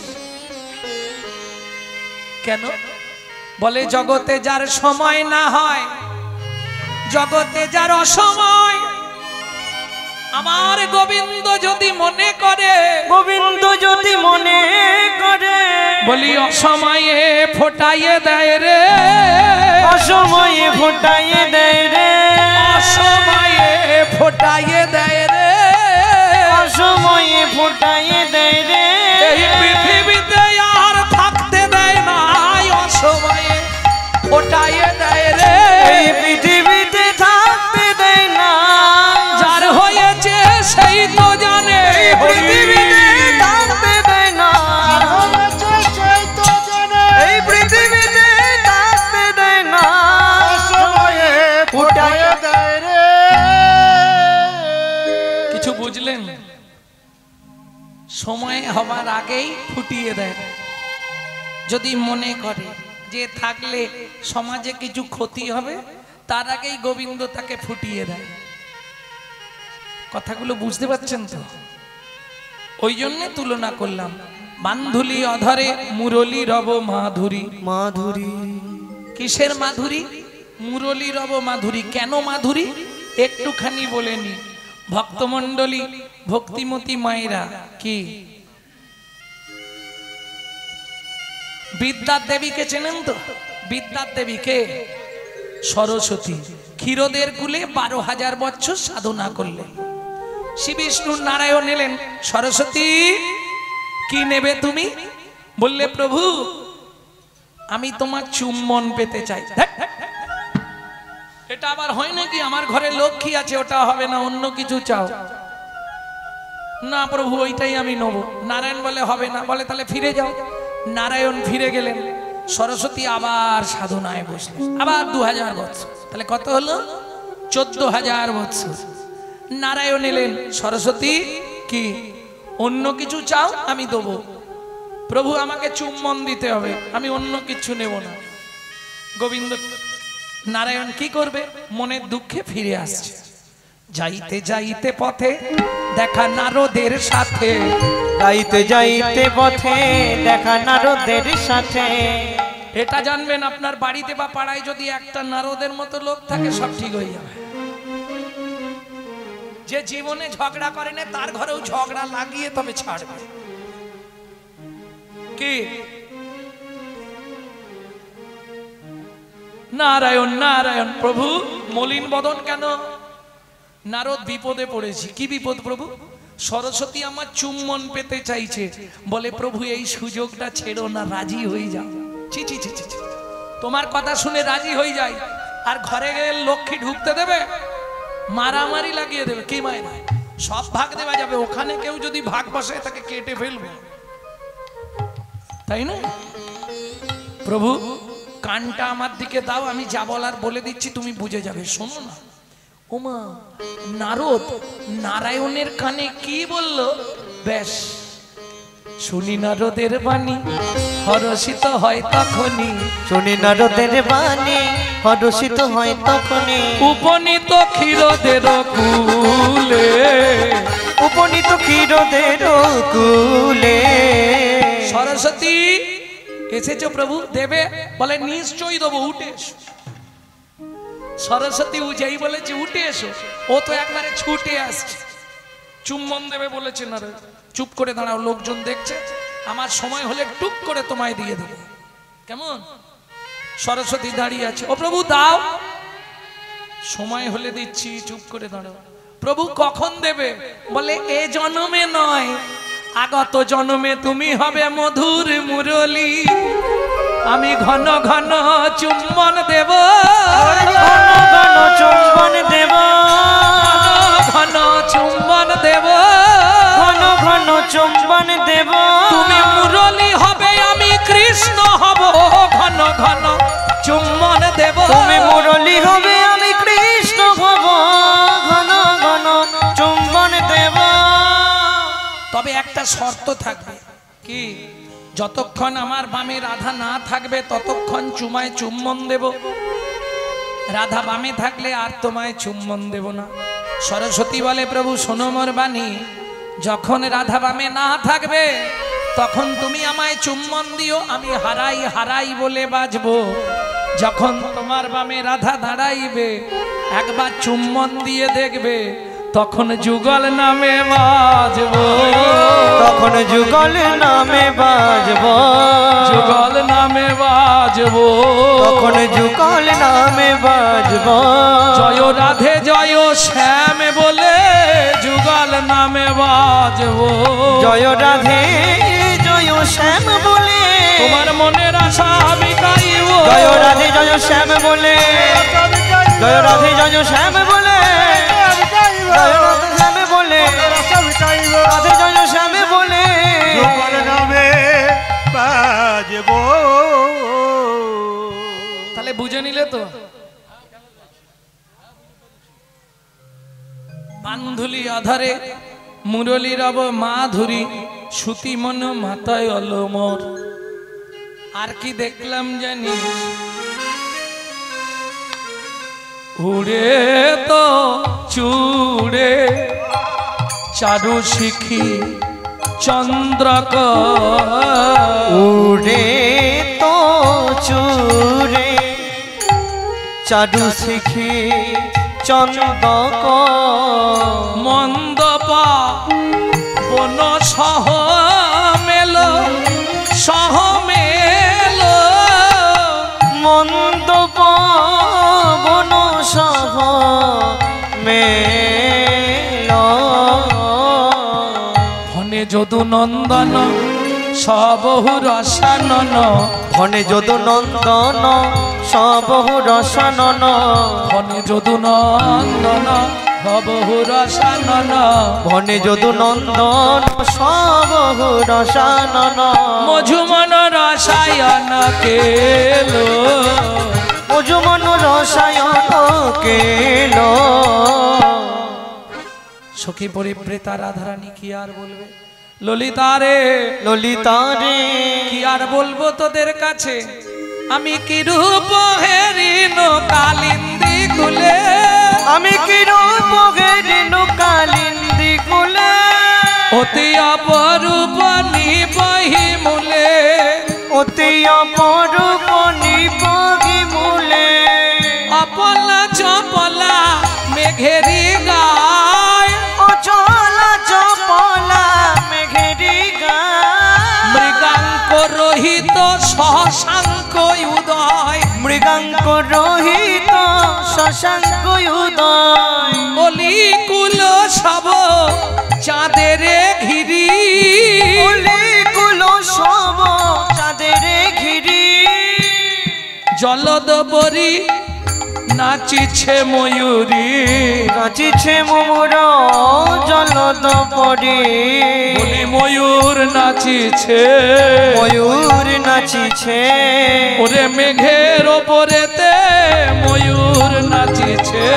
কেন? বলে জগতে যার সময় না হয়, জগতে যার অসময়, আমার গোবিন্দ যদি মনে করে, গোবিন্দ যদি মনে করে, বলি অসময়ে ফোটাইয়ে দেয় রে, অসময়ে ফোটাইয়ে দেয় রে, অসময়ে ফোটাইয়ে দেয় রে, অসময়ে ফোটাইয়ে দেয় রে। এই পৃথিবীতে আর থাকতে দেয় না, অসময়ে ফোটাইয়ে দেয় রে, এই পৃথিবীতে থাকতে দেয় না। যার হয়েছে সেই তো জানে, পৃথিবীতে থাকতে দেয় না, এই পৃথিবীতে থাকতে দেয় না, সময়ে ফুটাইয়ে দেয় রে। কিছু বুঝলেন? সময় হবার আগেই ফুটিয়ে দেয়। যদি মনে করে যে থাকলে সমাজে কিছু ক্ষতি হবে, তার আগেই গোবিন্দ তাকে ফুটিয়ে দেয়। কথাগুলো বুঝতে পারছেন তো? ওই জন্য তুলনা করলাম। বান্ধুলি অধরে মুরলী রব মাধুরী। মাধুরী কিসের মাধুরী? মুরলী রব মাধুরী। কেন মাধুরী একটুখানি বলেনি। ভক্তমণ্ডলী, ভক্তিমতী মায়েরা কি বিদ্যার দেবীকে চেনেন তো? বিদ্যার দেবীকে সরস্বতী। ক্ষীরদের কুলে 12,000 বছর সাধনা করলেন। শ্রী বিষ্ণু নারায়ণ এলেন, সরস্বতী কি নেবে তুমি? বললে প্রভু আমি তোমার চুম্বন পেতে চাই। এটা আবার হয় নাকি? আমার ঘরে লক্ষ্মী আছে, ওটা হবে না, অন্য কিছু চাও। না প্রভু ওইটাই আমি নেব। নারায়ণ বলে হবে না। বলে তাহলে ফিরে যাও। নারায়ণ ফিরে গেলেন, সরস্বতী আবার সাধনায় বসলেন, আবার 2000 বছর। তাহলে কত হলো? 14,000 বছর। নারায়ণ এলেন, সরস্বতী কি অন্য কিছু চাও? আমি দেবো। প্রভু আমাকে চুম্বন দিতে হবে, আমি অন্য কিছু নেব না। গোবিন্দ নারায়ণ কি করবে? মনের দুঃখে ফিরে আসছে। যাইতে যাইতে পথে দেখা নারদের সাথে, যাইতে যাইতে পথে দেখা নারদের সাথে। এটা জানবেন আপনার বাড়িতে বা পাড়ায় যদি একটা নারদের মতো লোক থাকে, সব ঠিক হয়ে যাবে। যে জীবনে ঝগড়া করে না, তার ঘরেও ঝগড়া লাগিয়ে তবে ছাড়বে। কি নারায়ণ নারায়ণ। প্রভু মলিন বদন কেন? নারদ বিপদে পড়েছি। কি বিপদ প্রভু? সরস্বতী আমার চুম্বন পেতে চাইছে। বলে প্রভু এই সুযোগটা ছেড়ো না, রাজি হয়ে যাও। ছি ছি ছি ছি, তোমার কথা শুনে রাজি হয়ে যায়, আর ঘরে গেলে লক্ষ্মী ঢুকতে দেবে? মারামারি লাগিয়ে দেবে। কি মায়ের সব ভাগ দেওয়া যাবে, ওখানে কেউ যদি ভাগ বসে তাকে কেটে ফেলবে, তাই না? প্রভু কানটা আমার দিকে দাও, আমি যা বলার বলে দিচ্ছি, তুমি বুঝে যাবে। শোনো না। ওমা, নারদ নারায়ণের কানে কি বলল? ব্যাস শুনি নারদের বাণী হরষিত হয় তখনই, শুনি নারদের বাণী হরষিত হয় তখনই, উপনীত ক্ষীরদের কুলে, উপনীত ক্ষীরদের কুলে। সরস্বতী এসেছো প্রভু, দেবে? বলে নিশ্চয়ই দেবো, উঠে এসো। সরস্বতী যেই বলেছে উঠে এসো, ও তো একবারে ছুটে আসছে। চুম্বন দেবে বলেছে না, চুপ করে দাঁড়াও, লোকজন দেখছে, আমার সময় হলে টুক করে তোমায় দিয়ে দেবো। কেমন? সরস্বতী দাঁড়িয়ে আছে, ও প্রভু দাও, সময় হলে দিচ্ছি, চুপ করে দাঁড়াও। প্রভু কখন দেবে? বলে এ জন্মে নয়, আগত জন্মে তুমি হবে মধুর মুরলী, আমি ঘন ঘন চুম্বন দেব, ঘন ঘন চুম্বন দেব, ঘন চুম্বন দেব, ঘন ঘন চুম্বন দেব। তুমি মুরলী হবে, আমি কৃষ্ণ হব, ঘন ঘন চুম্বন দেব। তুমি মুরলী হবে, আমি কৃষ্ণ হব, ঘন ঘন চুম্বন দেব। তবে একটা শর্ত থাকবে, কি? যতক্ষণ আমার বামে রাধা না থাকবে ততক্ষণ চুমায় চুম্বন দেব, রাধা বামে থাকলে আর তোমায় চুম্বন দেব না। সরস্বতী বলে প্রভু শোনো মোর বাণী, যখন রাধা বামে না থাকবে তখন তুমি আমায় চুম্বন দিও, আমি হারাই হারাই বলে বাজবো। যখন তোমার বামে রাধা দাঁড়াইবে একবার চুম্বন দিয়ে দেখবে, তখন যুগল নামে বাজবো, তখন যুগল নামে বাজবো, যুগল নামে বাজবো, তখন যুগল নামে বাজবো। জয় রাধে জয় শ্যাম বলে যুগল নামে বাজবো, জয় রাধে জয় শ্যাম বলে তোমার মনের আশা আমি গাইব, জয় রাধে জয় শ্যাম বলে, জয় রাধে জয় শ্যাম বলে, জয় রাধে শ্যাম বলে, রাধে জয় শ্যাম বলে নামে বাজবো। তাহলে বুঝে নিলে তো? বান্ধুলি আধারে মুরলী রব মাধুরী, সুতি মন মাথায় অলমর। আর কি দেখলাম জানিস? উড়ে তো চূড়ে চারু শিখি চন্দ্রক, উড়ে তো চূড়ে চারু শিখি চন্দক, মন্দপা বন সহ মেল, সহ মেল, মন্দ পবন সহ মেল। ফনে যদু নন্দন সবহু রসানন, ধনে যদু নন্দন সবহু রসানন, ফনে যদু নন্দন সবহু রসানন, ধনে যদু নন্দন সবহু রসানন। মধুমন রসায়ন কেলো, মধুমন রসায়ন কেল। সখী পরিপ্রেতা রাধারানী কি আর বলবে? ললিতারে ললিতারে কি আর বলবো তোদের কাছে, আমি কি রূপ হেরিন কালিন্দি কুলে, আমি কি রূপ হেরিনু কালিন্দি কুলে, অতি অপরূপ নিবহি মূলে, অতি অপরূপ নিবহি মূলে, অপলা চপলা মেঘেরি গায়, অচলা চপলা মেঘেরি গায়, মৃগাঙ্ক রহিত শশাঙ্ক উদয়, মৃগাঙ্ক রহিত শশাঙ্ক উদয়, অলিকুল সব চাঁদের ঘিরি, অলিকুল সব চাঁদের ঘিরি, জলদ বরি নাচিছে ময়ূরী, নাচিছে মোর জলদ পরি, বলি ময়ূর নাচিছে, ময়ূর নাচিছে, ওরে মেঘের ওপরেতে ময়ূর নাচিছে,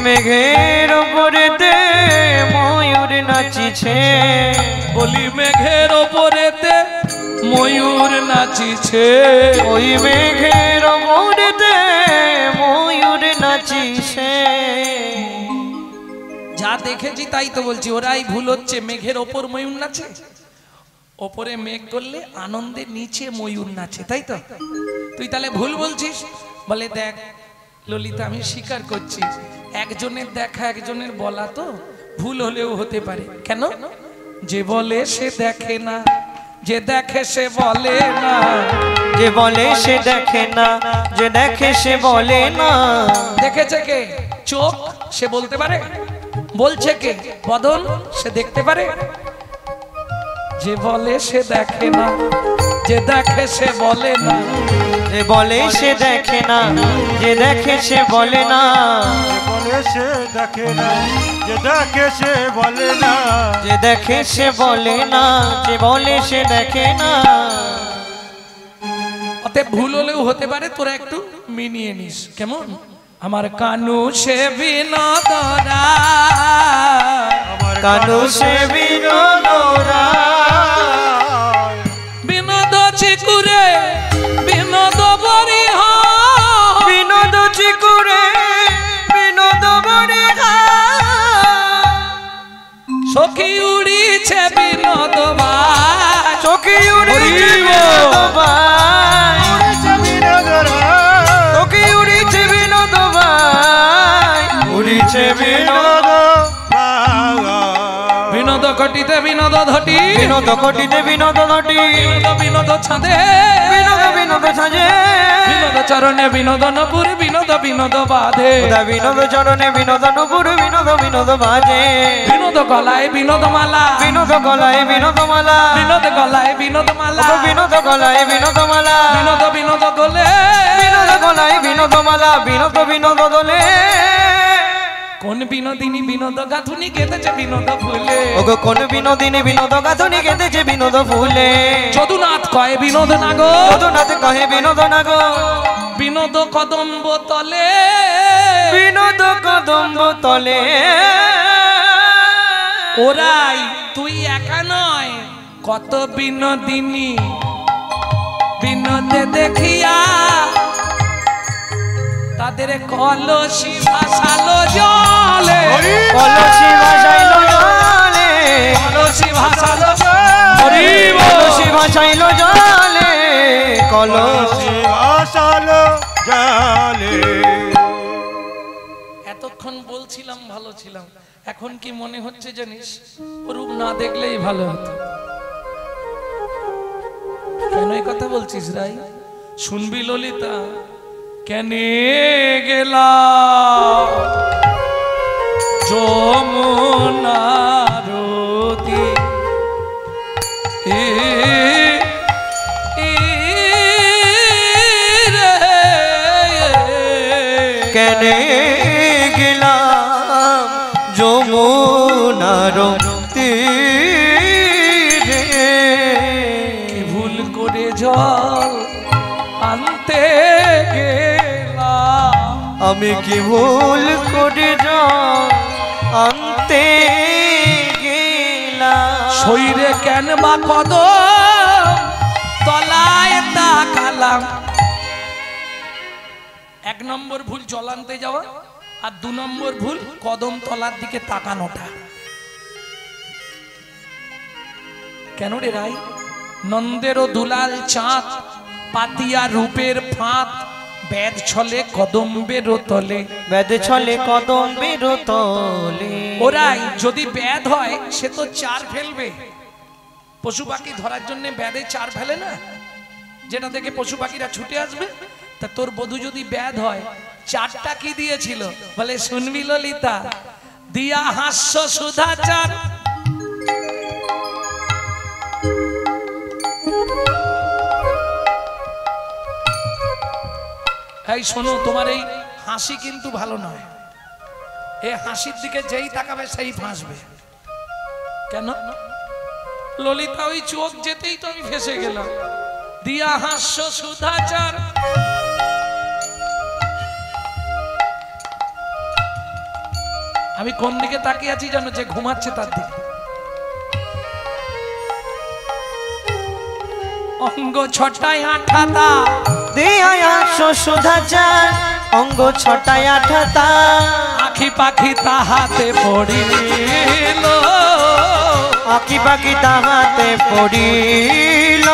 মেঘের উপরেতে ময়ূর নাচিছে, বলি মেঘের ওপরেতে নাচিছে ওই মেঘের মোড়তে ময়ূর নাচিছে। যা দেখেছি তাই তো বলছি, ওরাই ভুল হচ্ছে। মেঘের ওপর ময়ূর নাচে, ওপরে মেঘ করলে আনন্দে নিচে ময়ূর নাচে, তাই তো? তুই তাহলে ভুল বলছিস। বলে দেখ ললিতা, আমি স্বীকার করছি একজনের দেখা একজনের বলা তো ভুল হলেও হতে পারে। কেন? যে বলে সে দেখে না, যে দেখে সে বলে না। যে বলে সে দেখে না, যে দেখে সে বলে না। দেখেছে কে? চোখ, সে বলতে পারে। বলছে কে? বদন, সে দেখতে পারে। যে বলে সে দেখে না, যে দেখে সে বলে না। যে বলে সে দেখে না, যে দেখে সে বলে না। যে বলে সে দেখে না, যে দেখে সে বলে না। যে দেখে সে বলে না, যে বলে সে দেখে না। অতএব ভুল হলেও হতে পারে, তোরা একটু মিনিয়ে নিস। কেমন? আমার কানু সে বিনোদরা, আমার কানু সে বিনোদরা। বিনোদ চিকুরে বিনোদ বরিহ, বিনোদ চিকুরে বিনোদ বরিহা। সখী উড়িছে বিনোদ বাই, চোখে উড়িছে বিনোদ বাই। উড়িছে বিনোদরা, চোখে উড়িছে বিনোদ বাই। উড়িছে বিনোদ বিনোদ কটিতে বিনোদ ধটি, বিনোদ কটিতে বিনোদ ঘটি। বিনোদ বিনোদ ছাদে, বিনোদ বিনোদ সাজে। বিনোদ চরণে বিনোদ নপুর, বিনোদ বিনোদ বাধে। খোদা বিনোদ চরণে বিনোদ নুপুর, বিনোদ বিনোদ বাজে। বিনোদ গলায় বিনোদ মালা, বিনোদ গলায় বিনোদ মালা। বিনোদ গলায় বিনোদ মালা। ও বিনোদ গলায় বিনোদ মালা। বিনোদ বিনোদ গোলে, বিনোদ গলায় বিনোদ মালা। বিনোদ বিনোদ দোলে। কোন বিনোদিনী বিনোদ গাথুনি কেঁদেছে বিনোদ ফুলে। ওগো কোন বিনোদিনী বিনোদ গাথুনি কেঁদেছে বিনোদ ফুলে। যদুনাথ কয় বিনোদ নাগো, যদুনাথ কহে বিনোদ নাগো। বিনোদ কদম্ব তলে, বিনোদ কদম্ব তলে। ওরাই তুই একা নয়, কত বিনোদিনী বিনোদে দেখিয়া তাদের কলসি ভাসালো জলে। কলসি ভাসাইলো জলে। কলসি ভাসালো কলসি ভাসাইলো জলে। কলসি আসালো জালে। এতক্ষণ বলছিলাম ভালো ছিলাম, এখন কি মনে হচ্ছে জানিস রূপ না দেখলেই ভালো হতো। কেন এই কথা বলছিস রাই? শুনবি ললিতা? কেনে গেলা যমুনার কেনে গেলাম যমুনার তীরে। কি ভুল করে জল আনতে গেলাম, আমি কি ভুল করে জল আনতে গেলাম। শরীরে কেন বা কদম তলায় তাকালাম। এক নম্বর ভুল জল আনতে যাওয়া, আর দু নম্বর ভুল কদম তলার দিকে তাকানোটা। কেন রে রাই? নন্দেরও দুলাল চাঁদ পাতিয়া রূপের ফাঁদ, বেদ ছলে কদম্বের তলে। বেদ ছলে কদম্বের তলে। ওরাই যদি বেদ হয় সে তো চার ফেলবে। পশু পাখি ধরার জন্য বেদে চার ফেলে না, যেটা থেকে পশু পাখিরা ছুটে আসবে। তা তোর বধূ যদি বেদ হয়, চারটা কি দিয়েছিল বলে? শুনবি ললিতা? দিয়া হাস্য সুধা চার। এই শোনো, তোমার এই হাসি কিন্তু ভালো নয়। এই হাসির দিকে যেই তাকাবে সেই ফাঁসবে। কেন ললিতা? ওই চোখ যেতেই তো আমি ফেসে গেলাম। দিয়া হাস্য সুধাচার। আমি কোন দিকে তাকিয়ে আছি জানো? যে ঘুমাচ্ছে তার দিকে। অঙ্গ ছটায় আঠাতা দিয়া সুধা চান অঙ্গ ছটায় আঠাতা আখি পাখি তাহাতে পড়িল আখি পাখি তাহাতে পড়িল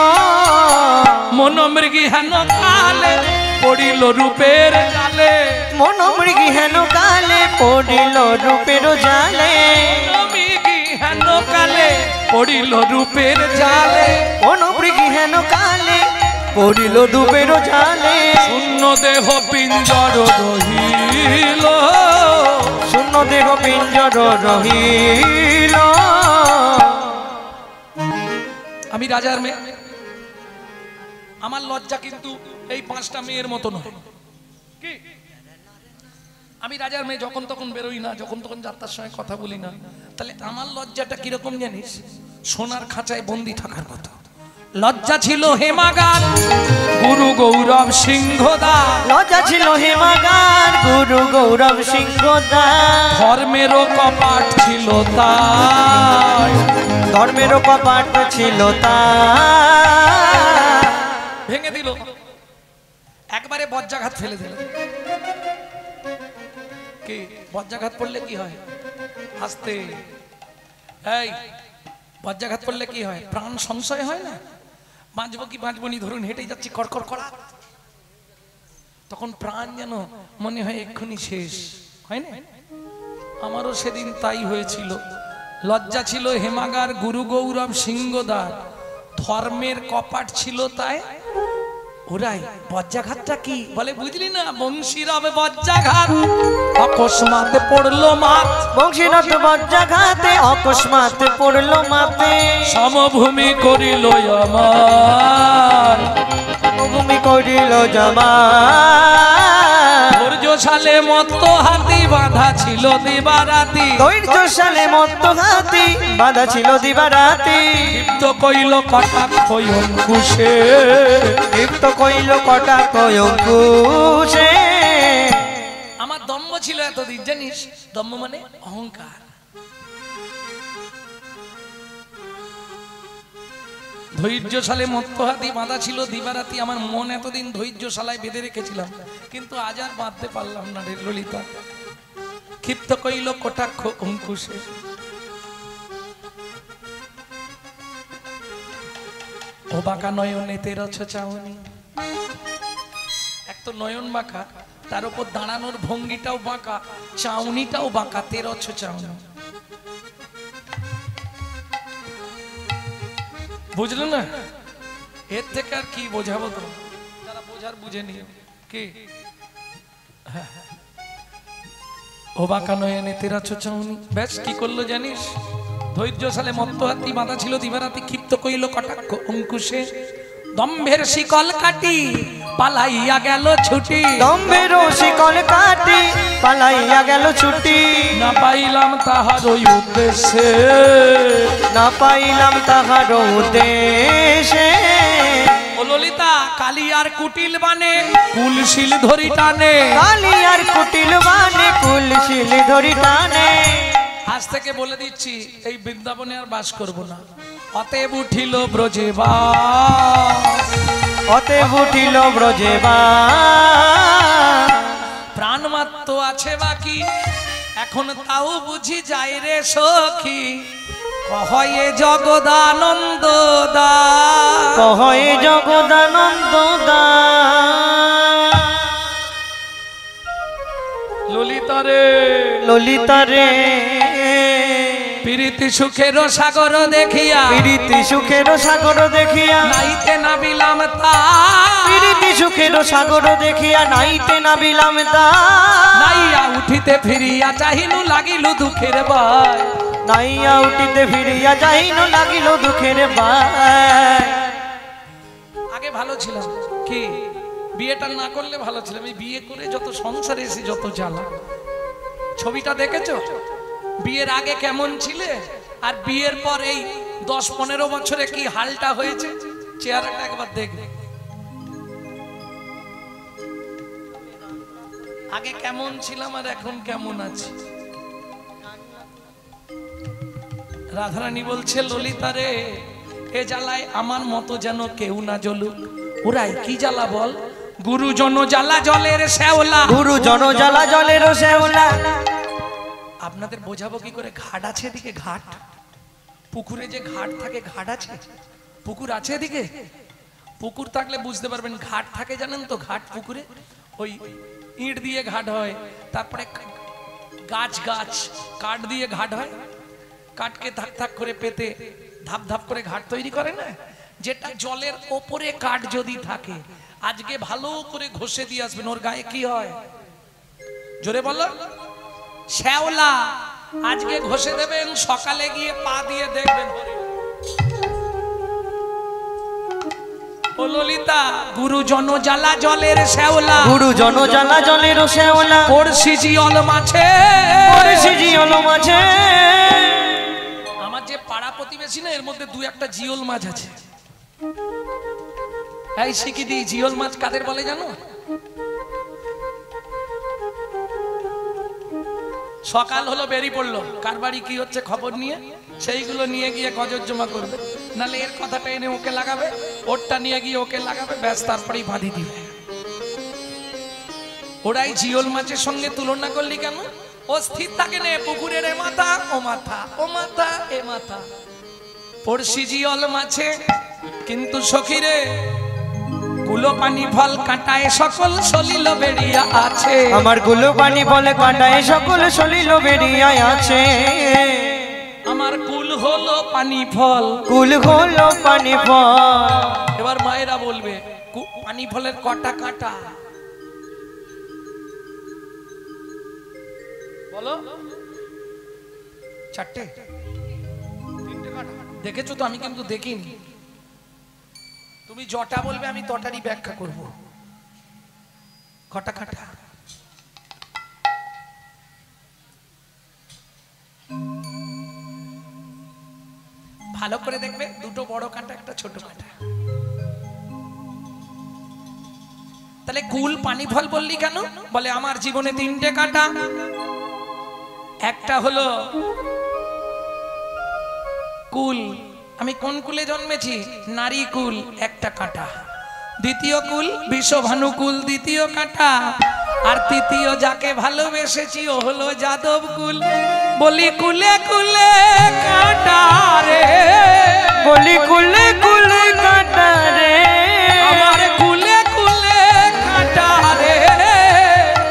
মনোমৃগী হেন কালে পড়িল রূপের জালে মনোমৃগী হেন কালে পড়িল রূপের জালে মনোমৃগী হেন কালে পড়িল রূপের জালে মনোমৃগী হেন কালে পড়িল রূপের জালে শূন্য দেহ পিঞ্জর রহিল শূন্য দেহ পিঞ্জর রহিল আমি রাজার মেয়ে আমার লজ্জা কিন্তু এই 5টা মেয়ের মতো নয় কি আমি রাজার মেয়ে যখন তখন বেরোই না যখন তখন যাত্রার সময় কথা বলি না তাহলে আমার লজ্জাটা কিরকম জানিস সোনার খাঁচায় বন্দি থাকার মতো লজ্জা ছিল হেমাগার গুরু গৌরব সিংহদা লজ্জা ছিল হেমাগার গুরু গৌরব সিংহদা ধর্মেরও কপাট ছিল তাই ধর্মেরও কপাট ছিল তাই ভেঙে দিল একবারে বজ্রাঘাত ফেলে দিল কি বজ্রাঘাত পড়লে কি হয় হাসতে এই বজ্রাঘাত পড়লে কি হয় প্রাণ সংশয় হয় না বাঁচবো কি বাঁচবো নি ধরুন হেঁটে যাচ্ছি কড়কড় করা তখন প্রাণ যেন মনে হয় এক্ষুনি শেষ হয় না আমারও সেদিন তাই হয়েছিল লজ্জা ছিল হেমাগার গুরু গৌরব সিংহদার ধর্মের কপাট ছিল তাই ওরাই বজ্রাঘাতটা কি বলে বুঝলি না বংশীরবে বজ্রাঘাত অকস্মাতে পড়লো মাত বংশীরথ বজ্রাঘাতে অকস্মাৎ পড়লো মাপে সমভূমি করিল আমার ভূমি করিল জমা ধৈর্যশালে মত্ত হাতি বাঁধা ছিল দিবারাতি ধৈর্যশালে মত্ত হাতি বাঁধা ছিল দিবারাতি দীপ্ত কইল কটাক্ষ অঙ্কুশে দীপ্ত কইল কটাক্ষ অঙ্কুশে আমার দম্ভ ছিল এতদিন জানিস দম্ভ মানে অহংকার ধৈর্যশালে মত্ত হাতি বাঁধা ছিল দিবারাতি আমার মন এতদিন ধৈর্যশালায় বেঁধে রেখেছিলাম কিন্তু আজ আর বাঁধতে পারলাম না রে ললিতা ক্ষিপ্ত কইল কটাক্ষ অঙ্কুশে ও বাঁকা নয়নে তেরছ চাউনি এক তো নয়ন বাঁকা তার উপর দাঁড়ানোর ভঙ্গিটাও বাঁকা চাউনিটাও বাঁকা তেরছ চাউনি বুঝলো না এর থেকে আর কি বোঝাবো তো যারা বোঝার বুঝে নিও কি ও বাঁকা নয়নে তেরছ চাউনি ব্যাস কি করলো জানিস ধৈর্যশালে মত্ত হাতি বাঁধা ছিল দিবারাতি ক্ষিপ্ত কইল কটাক্ষ অঙ্কুশে দম্ভের শিকল কাটি পালাইয়া গেল ছুটি দম্ভের শিকল কাটি পালাইয়া গেল ছুটি না পাইলাম তাহার ওই উদ্দেশ্যে না পাইলাম তাহার উদ্দেশ্যে ও ললিতা কালিয়ার কুটিল বানে কুলশীল ধরি টানে কালিয়ার কুটিল বানে কুলশীল ধরি টানে আজ থেকে বলে দিচ্ছি এই বৃন্দাবনে আর বাস করব না অতএব উঠিল ব্রজে বাস অতএব উঠিল ব্রজে বাস প্রাণ মাত্র আছে বাকি এখন তাও বুঝি যায় রে সখী কহয়ে জগদানন্দ দা কহয়ে জগদানন্দ দা ললিতারে ললিতারে প্রীতি সুখের সাগর দেখিয়া প্রীতি সুখের সাগর দেখিয়া নাইতে নাবিলাম তা প্রীতি সুখের সাগর দেখিয়া নাইতে নাবিলাম তা নাইয়া উঠিতে ফিরিয়া চাহিনু লাগিল দুঃখের বাই নাইয়া উঠিতে ফিরিয়া যাইনু লাগিল দুঃখের বাই আগে ভালো ছিলাম কি বিয়েটা না করলে ভালো ছিলাম এই বিয়ে করে যত সংসারে এসে যত জ্বালা ছবিটা দেখেছো বিয়ের আগে কেমন ছিলে আর বিয়ের পর এই 10-15 বছরে কি হালটা হয়েছে চেহারাটা একবার দেখবে আগে কেমন ছিলাম আর এখন কেমন আছি রাধারানী বলছে ললিতা রে এ জ্বালায় আমার মতো যেন কেউ না জ্বলুক। ওরাই কি জ্বালা বল? গুরুজন জ্বালা জলের শ্যাওলা, গুরুজন জ্বালা জলের শ্যাওলা। আপনাদের বোঝাবো কি করে? ঘাট আছে এদিকে, ঘাট, পুকুরে যে ঘাট থাকে, ঘাট আছে, পুকুর আছে এদিকে। পুকুর থাকলে বুঝতে পারবেন, ঘাট থাকে জানেন তো? ঘাট পুকুরে ওই ইট দিয়ে ঘাট হয়, তারপরে গাছ গাছ কাঠ দিয়ে ঘাট হয়, কাঠকে ধাক ধাক করে পেতে ধাপ ধাপ করে ঘাট তৈরি করে না, যেটা জলের ওপরে কাঠ যদি থাকে, আজকে ভালো করে ঘষে দিয়ে আসবেন, ওর গায়ে কি হয়? জোরে বলো। শ্যাওলা। আজকে ঘষে দেবেন, সকালে গিয়ে পা দিয়ে দেখবেন। ও ললিতা, গুরুজন জ্বালা জলের শ্যাওলা, গুরুজন জ্বালা জলের শ্যাওলা। পড়শি জিয়ল মাছে, পড়শি জিয়ল মাছে। আমার যে পাড়া প্রতিবেশী না, এর মধ্যে দু একটা জিওল মাছ আছে। এই শিখি দিই, জিওল মাছ কাদের বলে জানো? সকাল হলো, বেরিয়ে পড়লো, কার বাড়ি কি হচ্ছে খবর নিয়ে, সেইগুলো নিয়ে গিয়ে গজর জমা করবে, নালে এর কথাটা এনে ওকে লাগাবে, ওরটা নিয়ে গিয়ে ওকে লাগাবে, ব্যাস তারপরেই বাঁধি দিবে। ওরাই জিওল মাছের সঙ্গে তুলনা করলি কেন? ও স্থির থাকে না, পুকুরের এ মাথা ও মাথা, ও মাথা এ মাথা। পড়শি জিওল মাছে, কিন্তু সখীরে গুলো পানি ফল কাটায় সকল সলিল বেরিয়া আছে। আমার গুলো পানি ফল কাটায় সকল সলিল বেরিয়া আছে। আমার কুল হলো পানি ফল, কুল হলো পানি ফল। এবার মায়েরা বলবে, পানি ফলের কটা কাঁটা বলো? চারটে, তিনটে কাঁটা। দেখেছো তো? আমি কিন্তু দেখিনি। তুমি জটা বলবে, আমি তটারই ব্যাখ্যা করব। কটা কাঁটা? ভালো করে দেখবে, দুটো বড় কাঁটা, একটা ছোট কাঁটা। তাহলে কুল পানি ফল বললি কেন? বলে আমার জীবনে তিনটে কাঁটা। একটা হলো কুল, আমি কোন কুলে জন্মেছি? নারী কুল, একটা কাঁটা। দ্বিতীয় কুল বিষভানুকুল, দ্বিতীয় কাঁটা। আর তৃতীয় যাকে ভালোবেসেছি ও হলো যাদব কুল। বলি কুলে কুলে কাঁটা রে, বলি কুলে কুলে কাঁটা রে, আমার কুলে কুলে কাঁটা রে,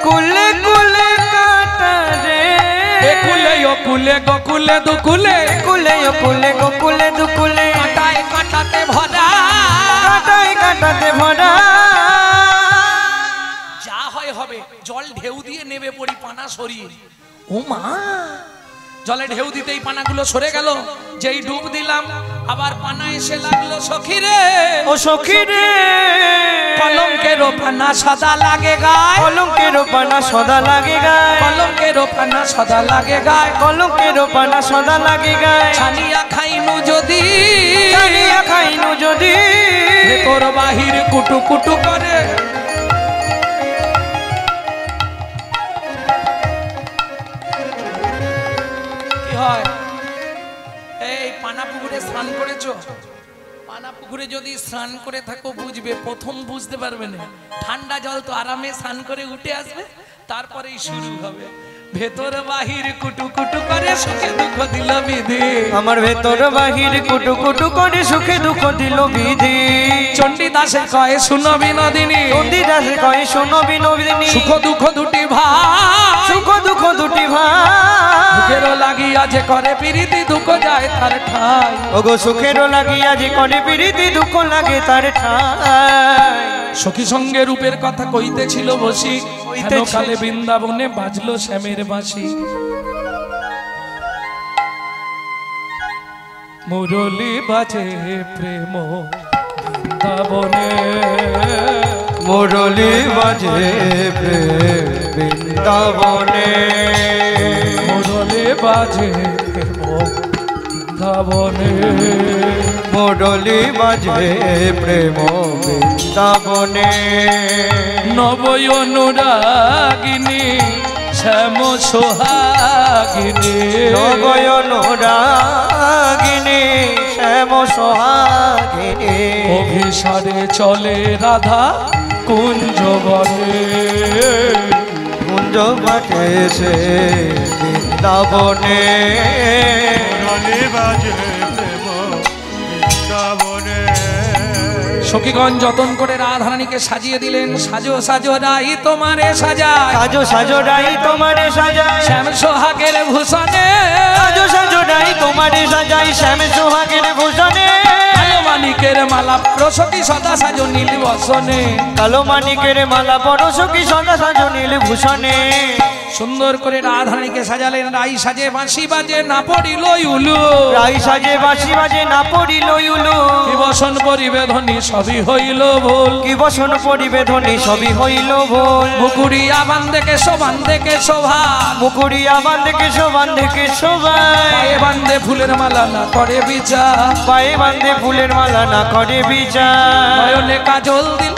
কুলে কুলে কাঁটা রে। এ কুলে ও কুলে গোকুলে দুকুলে, কুলে ও কুলে গোকুলে দুকুলে, কাঁটায় কাঁটাতে ভরা, কাঁটায় কাঁটাতে ভরা। যা হয় হবে, জল ঢেউ দিয়ে নেবে পড়ি পানা সরিয়ে। ও মা, জলে ঢেউ দিতেই পানাগুলো সরে গেল। যেই ডুব দিলাম, আবার পানা এসে লাগলো। সখী রে, ও সখী রে, কলঙ্কের পানা সদা লাগে গায়, কলঙ্কের পানা সদা লাগে গায়, কলঙ্কের পানা সদা লাগে গায়, কলঙ্কের পানা সদা লাগে গায়। ছানিয়া খাইনু যদি, ছানিয়া খাইনু যদি, তোর বাহির কুটু কুটু করে। কি হয়? এই পানা পুকুরে স্নান করেছো? পানা পুকুরে যদি স্নান করে থাকো বুঝবে, প্রথম বুঝতে পারবে না, ঠান্ডা জল তো আরামে স্নান করে উঠে আসবে, তারপরেই শুরু হবে ভেতর বাহির কুটু কুটু করে, সুখে দুঃখ দিল বিধি। আমার ভেতর বাহির কুটু কুটু করে, সুখে দুঃখ দিল বিধি। চণ্ডীদাসে কয় শুনো বিনোদিনী, চণ্ডীদাসে কয় শোনো বিনোদিনী, সুখ দুঃখ দুটি ভাই, সুখ দুঃখ দুটি ভাই। সুখেরও লাগিয়া যে করে প্রীতি, দুঃখ যায় তার ঠাই। ওগো সুখেরও লাগিয়া যে করে প্রীতি, দুঃখ লাগে তার ঠাই। সখী সঙ্গে রূপের কথা কইতেছিল বসি, কালে বৃন্দাবনে বাজলো শ্যামের বাঁশি। মুরলি বাজে প্রেম বৃন্দাবনে, মুরলি বাজে প্রেম বৃন্দাবনে, মুরলি বাজে প্রেম বৃন্দাবনে, মুরলি বাজে প্রেম বৃন্দাবনে। নবয় অনুরাগিনী শ্যাম সোহাগিনী, নবয় অনুরাগিনী শ্যাম সোহাগিনী, অভিসারে চলে রাধা কুঞ্জ বনে কুঞ্জ বটে সে বৃন্দাবনে মুরলি বাজে প্রেম বৃন্দাবনে। সখীগণ যতন করে রাধারানীকে সাজিয়ে দিলেন। সাজো সাজো রাই তোমারে সাজায়, সাজো সাজো রাই তোমারে সাজায়, শ্যাম সোহাগের ভূষণে সাজো সাজো রাই তোমারে সাজাই, শ্যাম সোহাগের ভূষণে কালো মানিকের মালা প্রসকি সদা সাজো নীল বসনে। কালো মানিকের মালা পরশো কি সদা সাজো নীল ভূষণে। সুন্দর করে রাধারানীকে সাজালেন। রাই সাজে বাঁশি বাজে না পড়িল উলু, রাই সাজে বাঁশি বাজে না পড়িল উলু, কি বসন পরিবেধনী সবই হইল ভুল। কি বসন পরিবেধনী সবই হইল ভুল। মুকুরিয়া বান্ধে কেশো বান্ধে কেশোভা, মুকুরিয়া বান্ধে কেশো বান্ধে কেশোভাই, পায়ে বান্ধে ফুলের মালা না করে বিচার। পায়ে বান্ধে ফুলের মালা না করে বিচার। নয়নে কাজল দিল,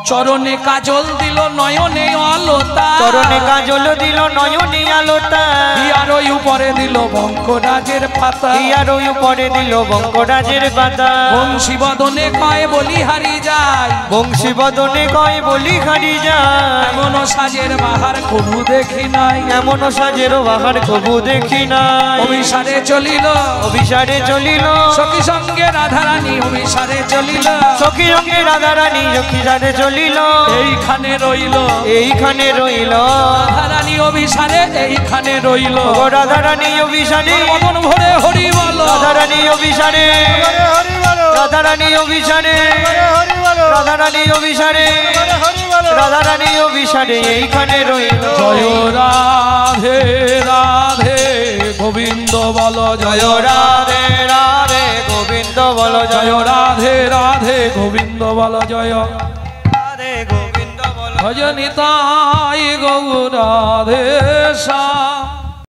চরণে কাজল দিল, নয়নে অলতা, চরণে কাজল দিল, নয়নে আলোতা, হিয়ার ওই উপরে দিল বঙ্করাজের পাতা। হিয়ার ওই উপরে দিল বঙ্করাজের পাতা। বংশী বদনে কয় বলি হারি যায়, বংশী বদনে কয় বলি খারি যায়। এমন সাজের বাহার কবু দেখি নাই, এমন সাজের বাহার কবু দেখি নাই। অভিসারে চলিল অভিসারে চলিল, সখী সঙ্গে রাধারানী অভিসারে চলিল। সখী রঙে রাধারানী অভিসারে চলিল, এইখানে রইল এইখানে রইল রাধারানী অভিসারে, এইখানে রইল ও রাধারানী অভিসারে। মদন ভরে হরি বল, রাধারানী অভিসারে, হরে হরি বলো, রাধারানী অভিসারে, হরে হরি বলো, রাধারানী অভিসারে, হরে হরি বলো। রাধারানী অভিসারে এইখানে রইল। জয় রাধে রাধে গোবিন্দ বল, জয় রাধে রাধে গোবিন্দ বল, জয় রাধে রাধে গোবিন্দ বল, জয় রাধে গোবিন্দ বল। ভজনিতাই গৌরাধেশা।